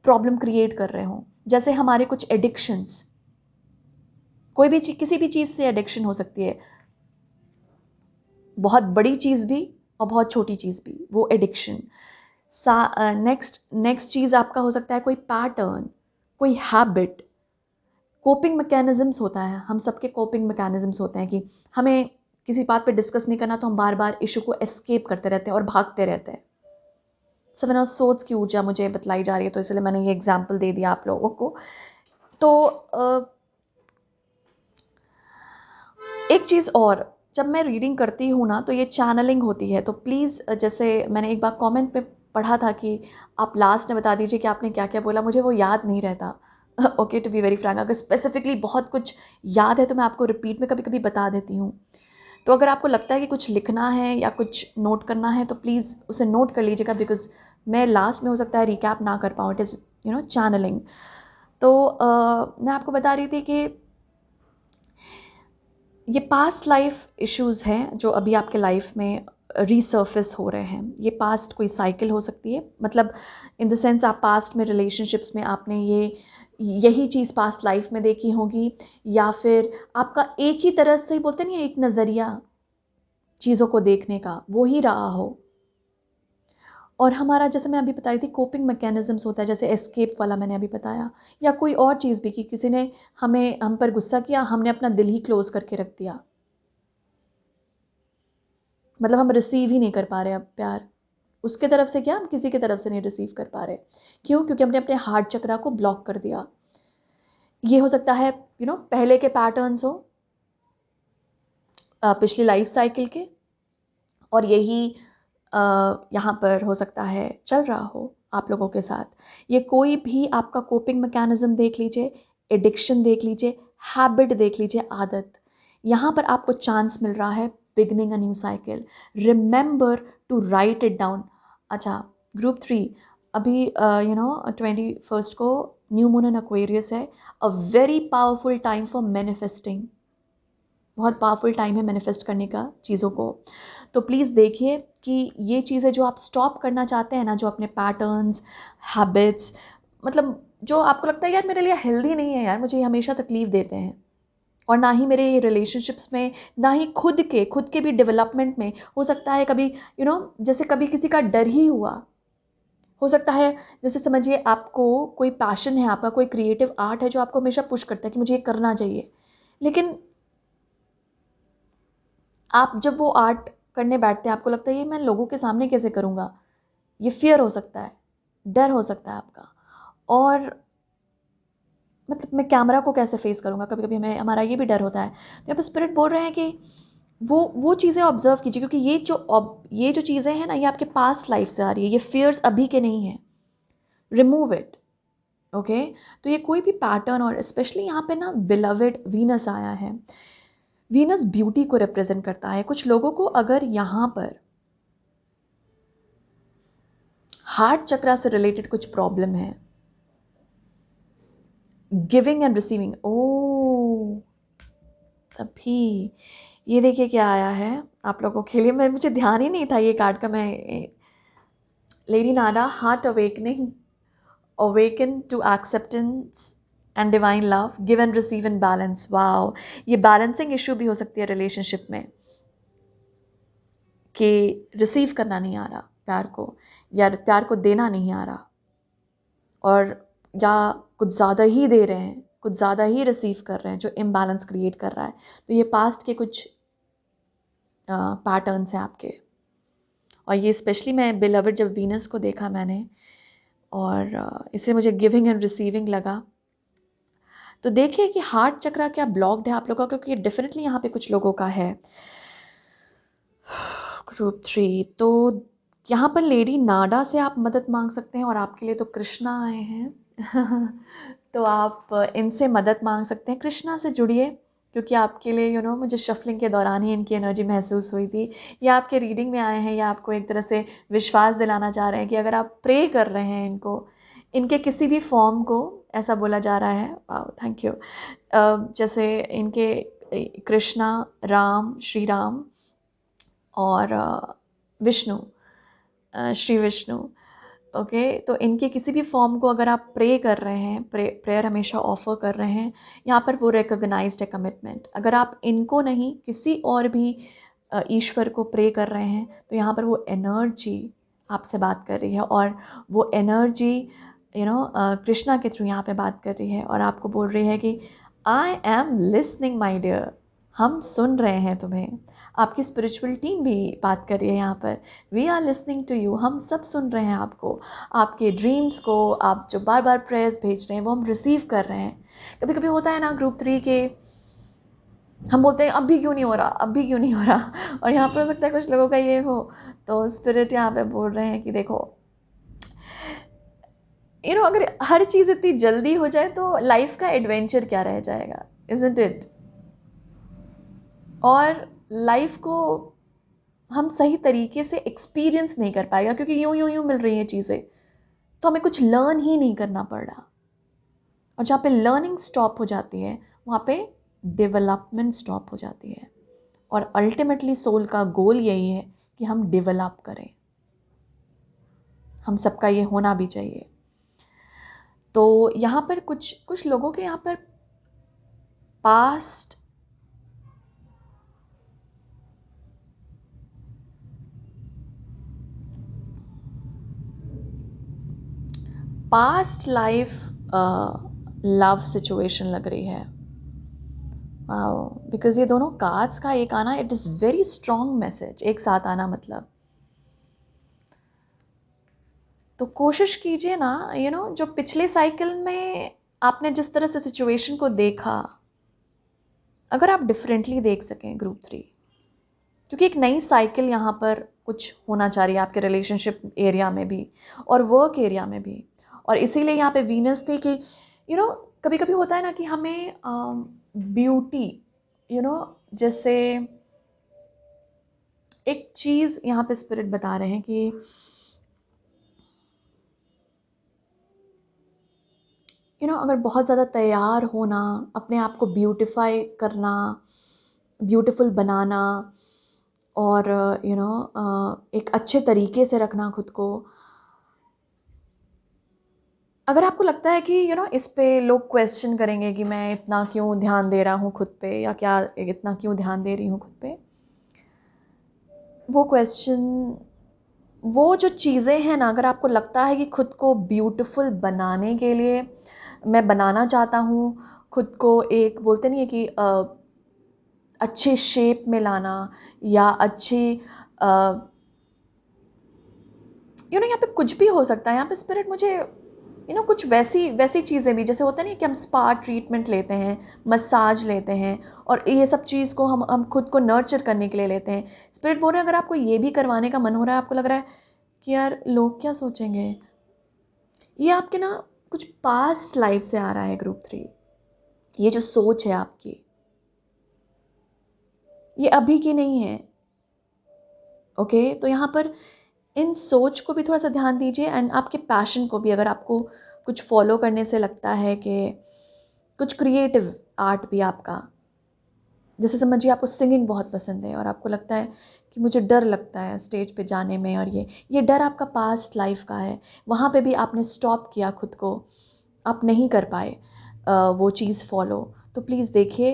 प्रॉब्लम क्रिएट कर रहे हों। जैसे हमारे कुछ एडिक्शंस, कोई भी किसी भी चीज़ से एडिक्शन हो सकती है, बहुत बड़ी चीज़ भी और बहुत छोटी चीज़ भी, वो एडिक्शन। नेक्स्ट चीज़ आपका हो सकता है कोई पैटर्न, कोई हैबिट कोपिंग मैकेनिज्म्स होता है, हम सबके कोपिंग मैकेनिज्म्स होते हैं कि हमें किसी बात पे डिस्कस नहीं करना तो हम बार बार इशू को एस्केप करते रहते हैं और भागते रहते हैं। सेवन ऑफ सोर्ड्स की ऊर्जा मुझे बतलाई जा रही है, तो इसलिए मैंने ये एग्जाम्पल दे दिया आप लोगों को। तो एक चीज़ और, जब मैं रीडिंग करती हूँ ना तो ये चैनलिंग होती है, तो प्लीज़, जैसे मैंने एक बार कमेंट पे पढ़ा था कि आप लास्ट में बता दीजिए कि आपने क्या क्या बोला, मुझे वो याद नहीं रहता। Okay, to be very frank, अगर स्पेसिफिकली बहुत कुछ याद है तो मैं आपको रिपीट में कभी कभी बता देती हूँ। तो अगर आपको लगता है कि कुछ लिखना है या कुछ नोट करना है तो प्लीज़ उसे नोट कर लीजिएगा, बिकॉज मैं लास्ट में हो सकता है रिकैप ना कर पाऊँ। It is channelling. तो मैं आपको बता रही थी कि ये पास्ट लाइफ इश्यूज़ हैं जो अभी आपके लाइफ में रीसर्फेस हो रहे हैं। ये पास्ट कोई साइकिल हो सकती है, मतलब इन द सेंस आप पास्ट में रिलेशनशिप्स में आपने यही चीज़ पास्ट लाइफ में देखी होगी, या फिर आपका एक ही तरह से बोलते नहीं, एक नज़रिया चीज़ों को देखने का वो ही रहा हो। और हमारा, जैसे मैं अभी बता रही थी, कोपिंग मैकेनिज्म्स होता है, जैसे एस्केप वाला मैंने अभी बताया, या कोई और चीज़ भी कि किसी ने हम पर गुस्सा किया, हमने अपना दिल ही क्लोज करके रख दिया, मतलब हम रिसीव ही नहीं कर पा रहे अब प्यार उसके तरफ से, क्या हम किसी की तरफ से नहीं रिसीव कर पा रहे। क्यों? क्योंकि हमने अपने हार्ट चक्रा को ब्लॉक कर दिया। ये हो सकता है पहले के पैटर्न्स हो, पिछली लाइफ साइकिल के, और यही यहाँ पर हो सकता है चल रहा हो आप लोगों के साथ। ये कोई भी आपका कोपिंग मैकेनिज्म देख लीजिए, एडिक्शन देख लीजिए, हैबिट देख लीजिए, आदत, यहाँ पर आपको चांस मिल रहा है beginning a new cycle. Remember to write it down. अच्छा, ग्रुप 3, अभी 21 को न्यू मून इन एक्वेरियस है, a very powerful time for manifesting. बहुत पावरफुल टाइम है मैनिफेस्ट करने का चीज़ों को। तो प्लीज़ देखिए कि ये चीज़ें जो आप स्टॉप करना चाहते हैं ना, जो अपने पैटर्न्स, हैबिट्स, मतलब जो आपको लगता है यार मेरे लिए हेल्दी नहीं है, यार मुझे ये हमेशा तकलीफ देते हैं, और ना ही मेरे रिलेशनशिप्स में, ना ही खुद के भी डेवलपमेंट में। हो सकता है कभी जैसे कभी किसी का डर ही हुआ, हो सकता है, जैसे समझिए आपको कोई पैशन है, आपका कोई क्रिएटिव आर्ट है जो आपको हमेशा पुश करता है कि मुझे ये करना चाहिए, लेकिन आप जब वो आर्ट करने बैठते हैं आपको लगता है ये मैं लोगों के सामने कैसे करूँगा। ये फियर हो सकता है, डर हो सकता है आपका, और मतलब मैं कैमरा को कैसे फेस करूँगा, कभी कभी हमें हमारा ये भी डर होता है। तो यहाँ पर स्पिरिट बोल रहे हैं कि वो चीज़ें ऑब्जर्व कीजिए, क्योंकि ये जो चीज़ें हैं ना, ये आपके पास्ट लाइफ से आ रही है, ये फियर्स अभी के नहीं हैं। Remove it. ओके, तो ये कोई भी पैटर्न, और स्पेशली यहाँ पे ना बिलवेड वीनस आया है। वीनस ब्यूटी को रिप्रेजेंट करता है। कुछ लोगों को अगर यहाँ पर हार्ट चक्रा से रिलेटेड कुछ प्रॉब्लम है, गिविंग एंड रिसीविंग, ओ तभी ये देखिए क्या आया है आप लोगों के लिए। मुझे ध्यान ही नहीं था ये कार्ड का। मैं lady Nada, heart awakening, awaken to acceptance and divine love, give and receive in balance. Wow, ये बैलेंसिंग इश्यू भी हो सकती है रिलेशनशिप में, कि रिसीव करना नहीं आ रहा प्यार को, या प्यार को देना नहीं आ रहा, और या कुछ ज़्यादा ही दे रहे हैं, कुछ ज़्यादा ही रिसीव कर रहे हैं, जो इम्बैलेंस क्रिएट कर रहा है। तो ये पास्ट के कुछ पैटर्न्स हैं आपके। और ये स्पेशली मैं बिलवेड जब वीनस को देखा मैंने, और इससे मुझे गिविंग एंड रिसीविंग लगा। तो देखिए कि हार्ट चक्रा क्या ब्लॉक्ड है आप लोगों का, क्योंकि डेफिनेटली यहाँ पे कुछ लोगों का है। ग्रुप 3, तो यहाँ पर लेडी नाडा से आप मदद मांग सकते हैं, और आपके लिए तो कृष्णा आए हैं तो आप इनसे मदद मांग सकते हैं। कृष्णा से जुड़िए, क्योंकि आपके लिए मुझे शफलिंग के दौरान ही इनकी एनर्जी महसूस हुई थी। या आपके रीडिंग में आए हैं, या आपको एक तरह से विश्वास दिलाना चाह रहे हैं कि अगर आप प्रे कर रहे हैं इनको, इनके किसी भी फॉर्म को, ऐसा बोला जा रहा है। Thank you. जैसे इनके कृष्णा, राम, श्री राम, और विष्णु, श्री विष्णु। ओके, तो इनके किसी भी फॉर्म को अगर आप प्रे कर रहे हैं, प्रेयर हमेशा ऑफर कर रहे हैं, यहाँ पर वो रिकॉग्नाइज्ड है कमिटमेंट। अगर आप इनको नहीं, किसी और भी ईश्वर को प्रे कर रहे हैं, तो यहाँ पर वो एनर्जी आपसे बात कर रही है, और वो एनर्जी कृष्णा के थ्रू यहाँ पे बात कर रही है, और आपको बोल रही है कि I am listening my dear, हम सुन रहे हैं तुम्हें। आपकी स्पिरिचुअल टीम भी बात कर रही है यहाँ पर। We are listening to you, हम सब सुन रहे हैं आपको, आपके ड्रीम्स को, आप जो बार बार प्रेयर्स भेज रहे हैं वो हम रिसीव कर रहे हैं। कभी कभी होता है ना ग्रुप 3 के, हम बोलते हैं अब भी क्यों नहीं हो रहा, अब भी क्यों नहीं हो रहा, और यहाँ पर हो सकता है कुछ लोगों का ये हो, तो स्पिरिट यहाँ पे बोल रहे हैं कि देखो अगर हर चीज़ इतनी जल्दी हो जाए तो लाइफ का एडवेंचर क्या रह जाएगा, इज़न्ट इट? और लाइफ को हम सही तरीके से एक्सपीरियंस नहीं कर पाएगा, क्योंकि यूं यूं यूं मिल रही हैं चीज़ें, तो हमें कुछ लर्न ही नहीं करना पड़ रहा। और जहाँ पे लर्निंग स्टॉप हो जाती है वहाँ पे डेवलपमेंट स्टॉप हो जाती है। और अल्टीमेटली सोल का गोल यही है कि हम डेवलप करें, हम सबका ये होना भी चाहिए। तो यहाँ पर कुछ लोगों के यहाँ पर पास्ट लाइफ लव सिचुएशन लग रही है। बिकॉज ये दोनों कार्ड्स का एक आना, it is very strong message, एक साथ आना मतलब। तो कोशिश कीजिए ना, जो पिछले साइकिल में आपने जिस तरह से सिचुएशन को देखा, अगर आप डिफरेंटली देख सकें ग्रुप 3, क्योंकि एक नई साइकिल यहाँ पर कुछ होना चाह रही है आपके रिलेशनशिप एरिया में भी और वर्क एरिया में भी। और इसीलिए यहाँ पे वीनस थी कि कभी कभी होता है ना कि हमें ब्यूटी जैसे एक चीज़ यहाँ पे स्पिरिट बता रहे हैं कि अगर बहुत ज़्यादा तैयार होना, अपने आप को ब्यूटिफाई करना, ब्यूटीफुल बनाना, और एक अच्छे तरीके से रखना खुद को, अगर आपको लगता है कि इस पे लोग क्वेश्चन करेंगे कि मैं इतना क्यों ध्यान दे रहा हूँ खुद पे, या क्या इतना क्यों ध्यान दे रही हूँ खुद पे, वो क्वेश्चन, वो जो चीज़ें हैं ना, अगर आपको लगता है कि खुद को ब्यूटीफुल बनाने के लिए मैं बनाना चाहता हूँ, खुद को एक बोलते नहीं है कि अच्छे शेप में लाना, या अच्छी यहाँ पे कुछ भी हो सकता है। यहाँ पे स्पिरिट मुझे कुछ वैसी चीज़ें भी, जैसे होता नहीं कि हम स्पा ट्रीटमेंट लेते हैं, मसाज लेते हैं, और ये सब चीज़ को हम खुद को नर्चर करने के लिए लेते हैं। स्पिरिट बोल रहे हैं अगर आपको ये भी करवाने का मन हो रहा है, आपको लग रहा है कि यार लोग क्या सोचेंगे, ये आपके ना कुछ पास्ट लाइफ से आ रहा है ग्रुप 3। ये जो सोच है आपकी, ये अभी की नहीं है। ओके, तो यहाँ पर इन सोच को भी थोड़ा सा ध्यान दीजिए, एंड आपके पैशन को भी। अगर आपको कुछ फॉलो करने से लगता है कि कुछ क्रिएटिव आर्ट भी आपका, जैसे समझिए आपको सिंगिंग बहुत पसंद है और आपको लगता है कि मुझे डर लगता है स्टेज पे जाने में, और ये डर आपका पास्ट लाइफ का है, वहाँ पे भी आपने स्टॉप किया खुद को, आप नहीं कर पाए वो चीज़ फॉलो। तो प्लीज़ देखिए,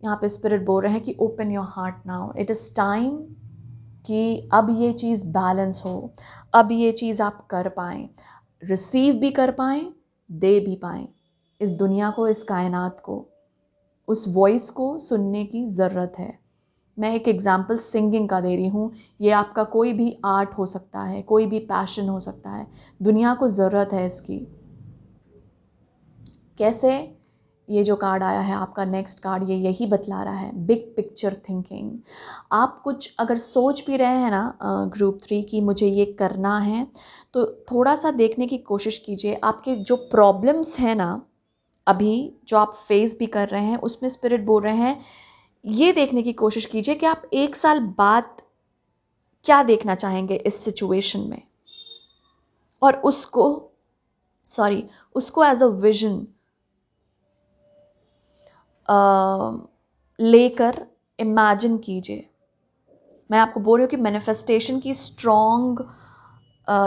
यहाँ पे स्पिरिट बोल रहे हैं कि open your heart now, it is time कि अब ये चीज़ बैलेंस हो, अब ये चीज़ आप कर पाएँ, रिसीव भी कर पाएँ, दे भी पाएँ। इस दुनिया को, इस कायनात को, उस वॉइस को सुनने की ज़रूरत है। मैं एक एग्जाम्पल सिंगिंग का दे रही हूँ, ये आपका कोई भी आर्ट हो सकता है, कोई भी पैशन हो सकता है, दुनिया को ज़रूरत है इसकी। कैसे? ये जो कार्ड आया है आपका नेक्स्ट कार्ड, ये यही बतला रहा है, बिग पिक्चर थिंकिंग। आप कुछ अगर सोच भी रहे हैं ना ग्रुप 3 की मुझे ये करना है, तो थोड़ा सा देखने की कोशिश कीजिए आपके जो प्रॉब्लम्स हैं ना अभी, जो आप फेस भी कर रहे हैं, उसमें स्पिरिट बोल रहे हैं ये देखने की कोशिश कीजिए कि आप 1 साल बाद क्या देखना चाहेंगे इस सिचुएशन में, और उसको एज अ विजन लेकर इमेजिन कीजिए। मैं आपको बोल रही हूँ कि मैनिफेस्टेशन की स्ट्रॉन्ग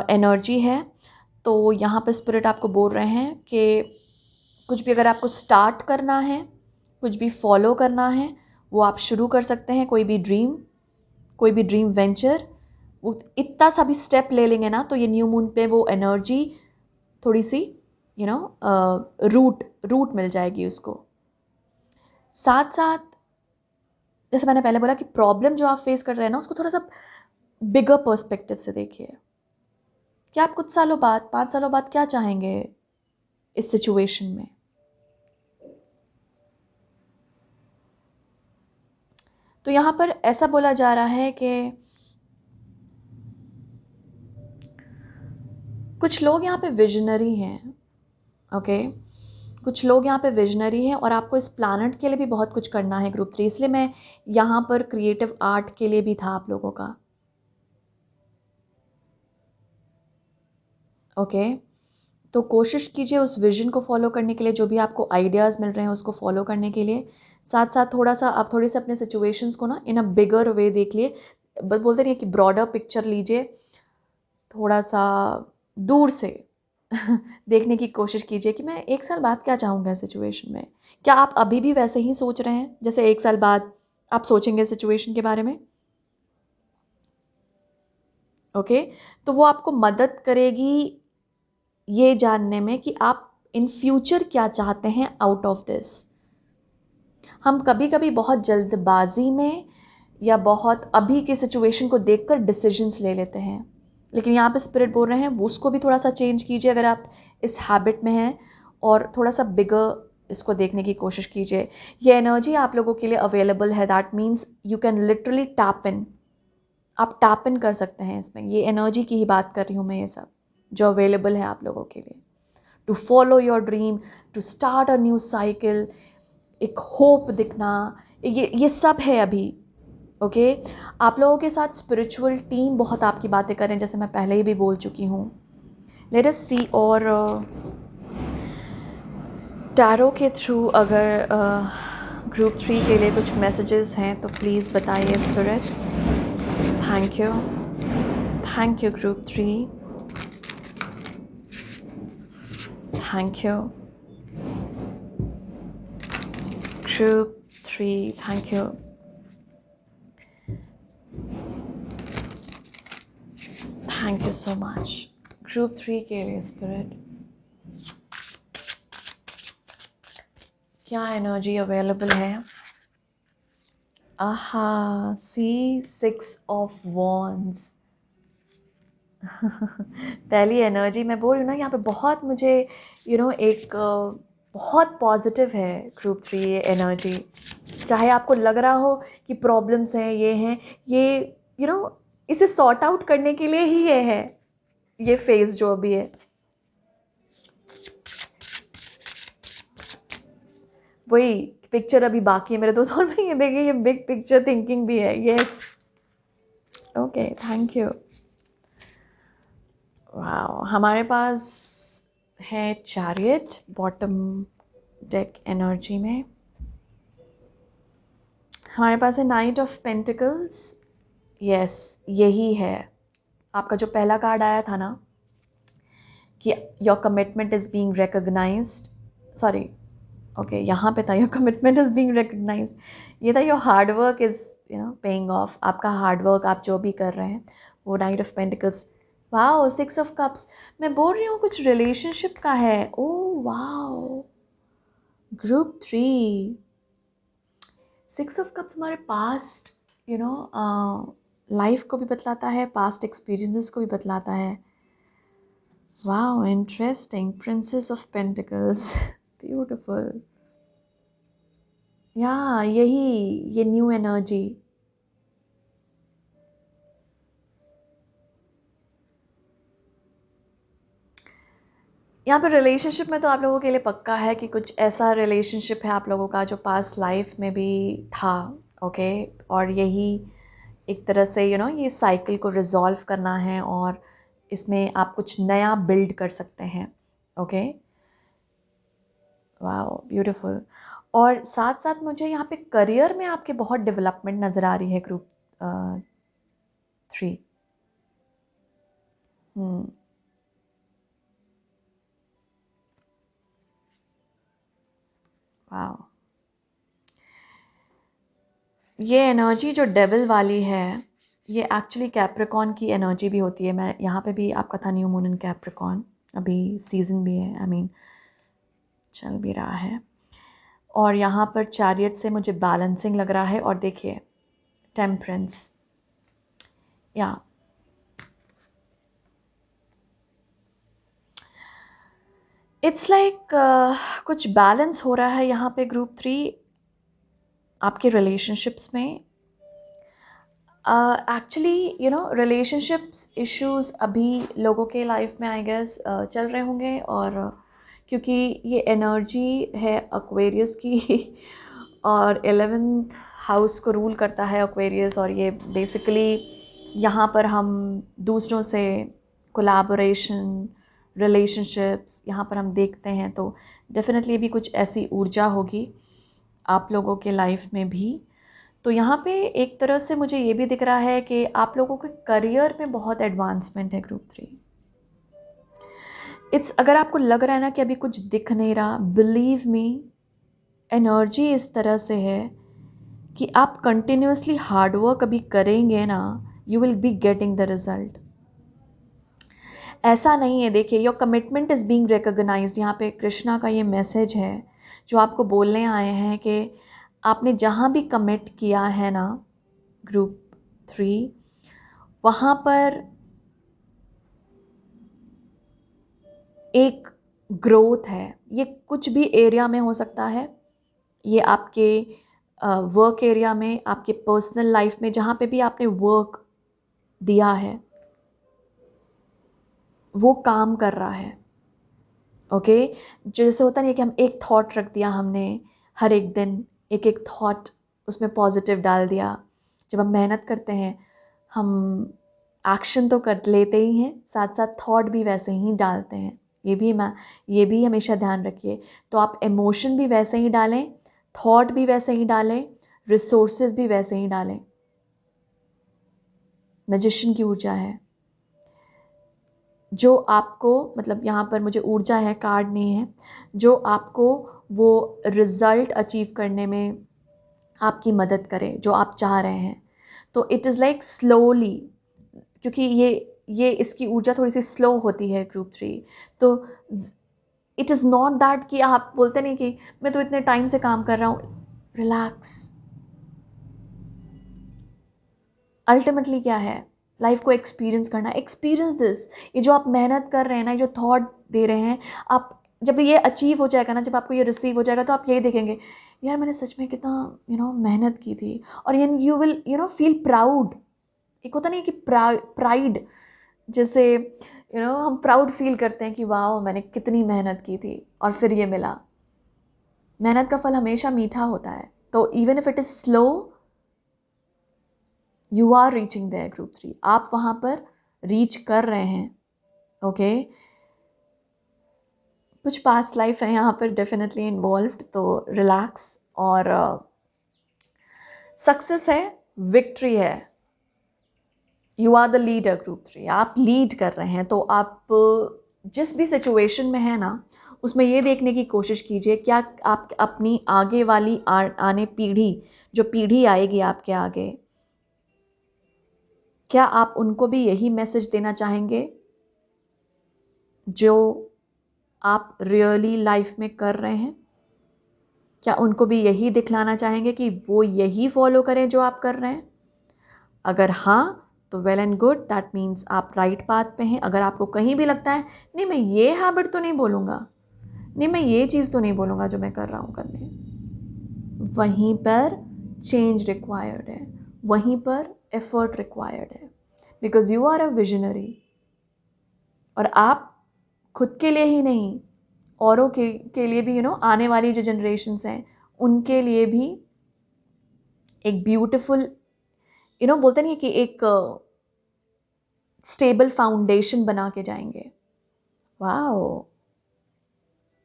एनर्जी है। तो यहाँ पे स्पिरिट आपको बोल रहे हैं कि कुछ भी अगर आपको स्टार्ट करना है, कुछ भी फॉलो करना है, वो आप शुरू कर सकते हैं। कोई भी ड्रीम वेंचर, वो इतना सा भी स्टेप ले लेंगे ना, तो ये न्यू मून पे वो एनर्जी थोड़ी सी रूट मिल जाएगी उसको। साथ साथ जैसे मैंने पहले बोला कि प्रॉब्लम जो आप फेस कर रहे हैं ना, उसको थोड़ा सा बिगर पर्सपेक्टिव से देखिए कि आप कुछ सालों बाद, 5 सालों बाद क्या चाहेंगे इस सिचुएशन में। तो यहाँ पर ऐसा बोला जा रहा है कि कुछ लोग यहाँ पे विजनरी हैं, ओके कुछ लोग यहाँ पे विजनरी हैं और आपको इस प्लानट के लिए भी बहुत कुछ करना है ग्रुप 3, इसलिए मैं यहाँ पर क्रिएटिव आर्ट के लिए भी था आप लोगों का, ओके तो कोशिश कीजिए उस विजन को फॉलो करने के लिए, जो भी आपको आइडियाज़ मिल रहे हैं उसको फॉलो करने के लिए। साथ साथ थोड़ा सा आप थोड़े से अपने सिचुएशंस को ना इन अ बिगर वे देख लिए, बोलते नहीं कि ब्रॉडर पिक्चर लीजिए, थोड़ा सा दूर से देखने की कोशिश कीजिए कि मैं 1 साल बाद क्या चाहूँगा सिचुएशन में। क्या आप अभी भी वैसे ही सोच रहे हैं जैसे 1 साल बाद आप सोचेंगे सिचुएशन के बारे में? ओके तो वो आपको मदद करेगी ये जानने में कि आप इन फ्यूचर क्या चाहते हैं आउट ऑफ दिस। हम कभी कभी बहुत जल्दबाजी में या बहुत अभी की सिचुएशन को देखकर डिसीजंस ले लेते हैं, लेकिन यहाँ पे स्पिरिट बोल रहे हैं वो उसको भी थोड़ा सा चेंज कीजिए अगर आप इस हैबिट में हैं, और थोड़ा सा बिगर इसको देखने की कोशिश कीजिए। ये एनर्जी आप लोगों के लिए अवेलेबल है, that means you can literally tap in, आप टैप इन कर सकते हैं इसमें। ये एनर्जी की ही बात कर रही हूँ मैं, ये सब जो अवेलेबल है आप लोगों के लिए, to follow your dream, to start a new cycle, एक होप दिखना, ये सब है अभी, ओके आप लोगों के साथ स्पिरिचुअल टीम बहुत आपकी बातें करें, जैसे मैं पहले ही भी बोल चुकी हूँ। लेट अस सी, और टैरो के थ्रू अगर ग्रुप 3 के लिए कुछ मैसेजेस हैं तो प्लीज़ बताइए spirit. Thank you group 3, thank you group 3, thank you. Thank you so much group 3 के लिए स्पिरिट। क्या एनर्जी अवेलेबल है? आहा, C6 ऑफ वॉन्ड्स। पहली एनर्जी मैं बोल रही हूँ ना, यहाँ पे बहुत मुझे एक बहुत पॉजिटिव है ग्रुप 3 ये एनर्जी। चाहे आपको लग रहा हो कि प्रॉब्लम्स हैं, ये हैं, ये इसे सॉर्ट आउट करने के लिए ही ये है, ये फेज जो अभी है। वही पिक्चर अभी बाकी है मेरे दोस्त, और मैं ये देखिए ये बिग पिक्चर थिंकिंग भी है। Yes, okay thank you. Wow, हमारे पास है चैरियट बॉटम डेक एनर्जी में, हमारे पास है नाइट ऑफ पेंटिकल्स। यस, यही है आपका जो पहला कार्ड आया था ना कि your commitment is being recognised, sorry okay यहाँ पे था your commitment is being recognised, ये था your hard work is paying off. आपका हार्ड वर्क आप जो भी कर रहे हैं वो knight of pentacles. Wow, 6 of cups, मैं बोल रही हूँ कुछ रिलेशनशिप का है। Oh wow, group 3 6 of cups हमारे पास्ट लाइफ को भी बतलाता है, पास्ट एक्सपीरियंसेस को भी बतलाता है। Wow interesting, princess of pentacles, beautiful. या यही ये न्यू एनर्जी, यहाँ पे रिलेशनशिप में तो आप लोगों के लिए पक्का है कि कुछ ऐसा रिलेशनशिप है आप लोगों का जो पास्ट लाइफ में भी था, ओके और यही एक तरह से ये साइकिल को रिजॉल्व करना है और इसमें आप कुछ नया बिल्ड कर सकते हैं, ओके वाओ ब्यूटीफुल। और साथ साथ मुझे यहाँ पे करियर में आपके बहुत डेवलपमेंट नज़र आ रही है ग्रुप 3। वाओ, ये एनर्जी जो डेविल वाली है ये एक्चुअली कैप्रिकॉन की एनर्जी भी होती है। मैं यहाँ पे भी आपका था न्यू मून इन कैप्रिकॉन, अभी सीजन भी है, आई मीन चल भी रहा है। और यहाँ पर चैरियट से मुझे बैलेंसिंग लग रहा है, और देखिए टेम्परेंस, या इट्स लाइक कुछ बैलेंस हो रहा है यहाँ पे ग्रुप 3 आपके रिलेशनशिप्स में। एक्चुअली रिलेशनशिप्स इश्यूज अभी लोगों के लाइफ में आई गेस चल रहे होंगे, और क्योंकि ये एनर्जी है एक्वेरियस की और 11th हाउस को रूल करता है एक्वेरियस, और ये बेसिकली यहाँ पर हम दूसरों से कोलैबोरेशन, रिलेशनशिप्स यहाँ पर हम देखते हैं, तो डेफिनेटली भी कुछ ऐसी ऊर्जा होगी आप लोगों के लाइफ में भी। तो यहाँ पे एक तरह से मुझे ये भी दिख रहा है कि आप लोगों के करियर में बहुत एडवांसमेंट है ग्रुप 3। अगर आपको लग रहा है ना कि अभी कुछ दिख नहीं रहा, बिलीव मी, एनर्जी इस तरह से है कि आप कंटिन्यूअसली हार्डवर्क अभी करेंगे ना, you will be getting the result. ऐसा नहीं है, देखिए your commitment is being recognised. यहाँ पे कृष्णा का ये मैसेज है जो आपको बोलने आए हैं कि आपने जहाँ भी कमिट किया है ना ग्रुप 3, वहाँ पर एक ग्रोथ है। ये कुछ भी एरिया में हो सकता है, ये आपके वर्क एरिया में, आपके पर्सनल लाइफ में, जहाँ पे भी आपने वर्क दिया है वो काम कर रहा है। ओके, जैसे होता नहीं है कि हम एक थॉट रख दिया हमने, हर एक दिन एक एक थॉट उसमें पॉजिटिव डाल दिया। जब हम मेहनत करते हैं हम एक्शन तो कर लेते ही हैं, साथ साथ थॉट भी वैसे ही डालते हैं। ये भी हमेशा ध्यान रखिए। तो आप इमोशन भी वैसे ही डालें, थॉट भी वैसे ही डालें, रिसोर्सेज भी वैसे ही डालें। मैजिशियन की ऊर्जा है जो आपको, मतलब यहाँ पर मुझे ऊर्जा है, कार्ड नहीं है, जो आपको वो रिजल्ट अचीव करने में आपकी मदद करे जो आप चाह रहे हैं। तो इट इज़ लाइक स्लोली, क्योंकि ये इसकी ऊर्जा थोड़ी सी स्लो होती है ग्रुप 3, तो इट इज़ नॉट दैट कि आप बोलते नहीं कि मैं तो इतने टाइम से काम कर रहा हूँ। रिलैक्स। अल्टीमेटली क्या है, लाइफ को एक्सपीरियंस करना। एक्सपीरियंस दिस, ये जो आप मेहनत कर रहे हैं ना, ये जो थॉट दे रहे हैं आप, जब ये अचीव हो जाएगा ना, जब आपको ये रिसीव हो जाएगा, तो आप यही देखेंगे यार मैंने सच में कितना मेहनत की थी। और यू विल फील प्राउड। एक होता नहीं कि प्राइड, जैसे हम प्राउड फील करते हैं कि वाह मैंने कितनी मेहनत की थी और फिर ये मिला। मेहनत का फल हमेशा मीठा होता है। तो even if it is slow, you are reaching there group 3, आप वहां पर रीच कर रहे हैं। ओके, कुछ पास्ट लाइफ है यहाँ पर डेफिनेटली इन्वॉल्व्ड, तो रिलैक्स। और सक्सेस है, विक्ट्री है। You are the leader group 3, आप लीड कर रहे हैं। तो आप जिस भी सिचुएशन में है ना, उसमें ये देखने की कोशिश कीजिए क्या आप अपनी आगे वाली आने पीढ़ी, जो पीढ़ी आएगी आपके आगे, क्या आप उनको भी यही मैसेज देना चाहेंगे जो आप रियली लाइफ में कर रहे हैं? क्या उनको भी यही दिखलाना चाहेंगे कि वो यही फॉलो करें जो आप कर रहे हैं? अगर हाँ, तो well and good, that means आप राइट पाथ पे हैं। अगर आपको कहीं भी लगता है नहीं मैं ये हैबिट तो नहीं बोलूँगा, नहीं मैं ये चीज़ तो नहीं बोलूँगा जो मैं कर रहा हूँ करने, वहीं पर चेंज रिक्वायर्ड है, वहीं पर एफर्ट रिक्वायर्ड है, because you are a visionary. और आप खुद के लिए ही नहीं, औरों के लिए भी, आने वाली जो जनरेशन्स हैं उनके लिए भी एक ब्यूटिफुल, बोलते नहीं कि एक स्टेबल फाउंडेशन बना के जाएंगे। Wow,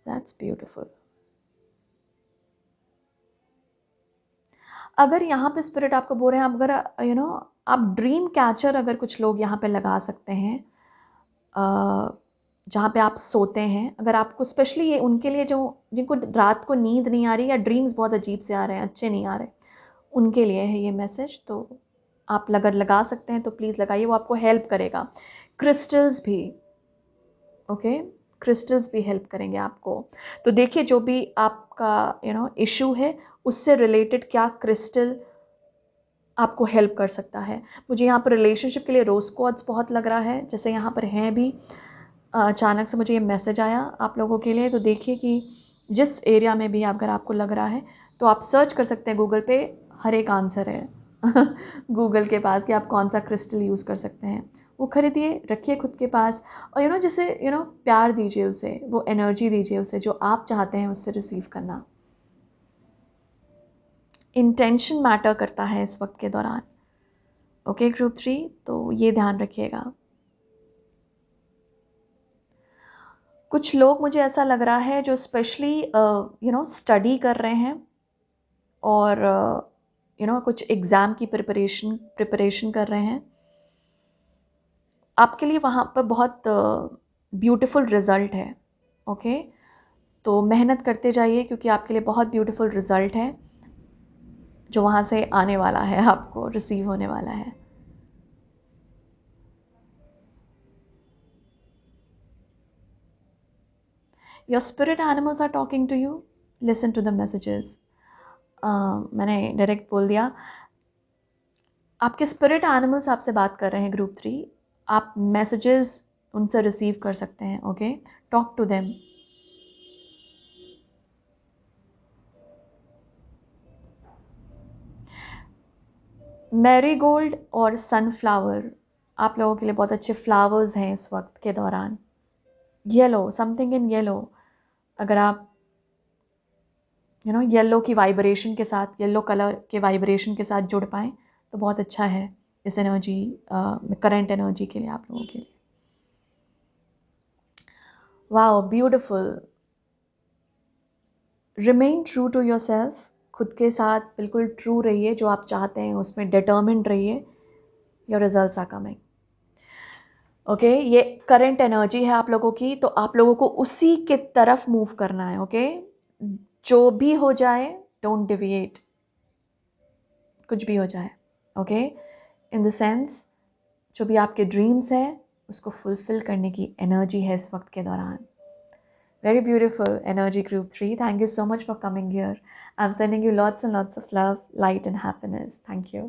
that's beautiful. अगर यहाँ पे स्पिरिट आपको बोल रहे हैं, अगर आप ड्रीम कैचर अगर कुछ लोग यहाँ पे लगा सकते हैं जहाँ पे आप सोते हैं, अगर आपको स्पेशली ये उनके लिए जो जिनको रात को नींद नहीं आ रही या ड्रीम्स बहुत अजीब से आ रहे हैं, अच्छे नहीं आ रहे, उनके लिए है ये मैसेज। तो आप अगर लगा सकते हैं तो प्लीज़ लगाइए, वो आपको हेल्प करेगा। क्रिस्टल्स भी, ओके, क्रिस्टल्स भी हेल्प करेंगे आपको। तो देखिए जो भी आपका इशू है उससे रिलेटेड क्या क्रिस्टल आपको हेल्प कर सकता है। मुझे यहाँ पर रिलेशनशिप के लिए रोज क्वार्ट्ज बहुत लग रहा है, जैसे यहाँ पर हैं भी। अचानक से मुझे ये मैसेज आया आप लोगों के लिए। तो देखिए कि जिस एरिया में भी अगर आपको लग रहा है तो आप सर्च कर सकते हैं गूगल पे, हर एक आंसर है गूगल के पास कि आप कौन सा क्रिस्टल यूज़ कर सकते हैं। वो खरीदिए, रखिए खुद के पास, और जैसे प्यार दीजिए उसे, वो एनर्जी दीजिए उसे जो आप चाहते हैं उससे रिसीव करना। इंटेंशन मैटर करता है इस वक्त के दौरान। ओके ग्रुप 3, तो ये ध्यान रखिएगा। कुछ लोग मुझे ऐसा लग रहा है जो स्पेशली स्टडी कर रहे हैं और कुछ एग्ज़ाम की प्रिपरेशन कर रहे हैं। आपके लिए वहाँ पर बहुत ब्यूटीफुल रिज़ल्ट है। ओके, तो मेहनत करते जाइए क्योंकि आपके लिए बहुत ब्यूटीफुल रिज़ल्ट है जो वहाँ से आने वाला है, आपको रिसीव होने वाला है। Your spirit animals are talking to you. Listen to the messages. मैंने डायरेक्ट बोल दिया, आपके स्पिरिट एनिमल्स आपसे बात कर रहे हैं ग्रुप 3। आप मैसेजेस उनसे रिसीव कर सकते हैं। Okay, talk to them. Marigold और सनफ्लावर आप लोगों के लिए बहुत अच्छे फ्लावर्स हैं इस वक्त के दौरान। येलो, समथिंग इन येलो, अगर आप येलो की वाइब्रेशन के साथ, येलो कलर के वाइब्रेशन के साथ जुड़ पाएँ तो बहुत अच्छा है इस एनर्जी, करंट एनर्जी के लिए आप लोगों के लिए। Wow, beautiful. Remain true to yourself. खुद के साथ बिल्कुल ट्रू रहिए, जो आप चाहते हैं उसमें डिटर्मिन्ड रहिए। Your results are coming. Okay, ये करंट एनर्जी है आप लोगों की, तो आप लोगों को उसी के तरफ मूव करना है। ओके, जो भी हो जाए डोंट डिविएट, कुछ भी हो जाए। ओके, इन द सेंस जो भी आपके ड्रीम्स है उसको फुलफिल करने की एनर्जी है इस वक्त के दौरान। Very beautiful energy group 3. Thank you so much for coming here. I'm sending you lots and lots of love, light and happiness. Thank you.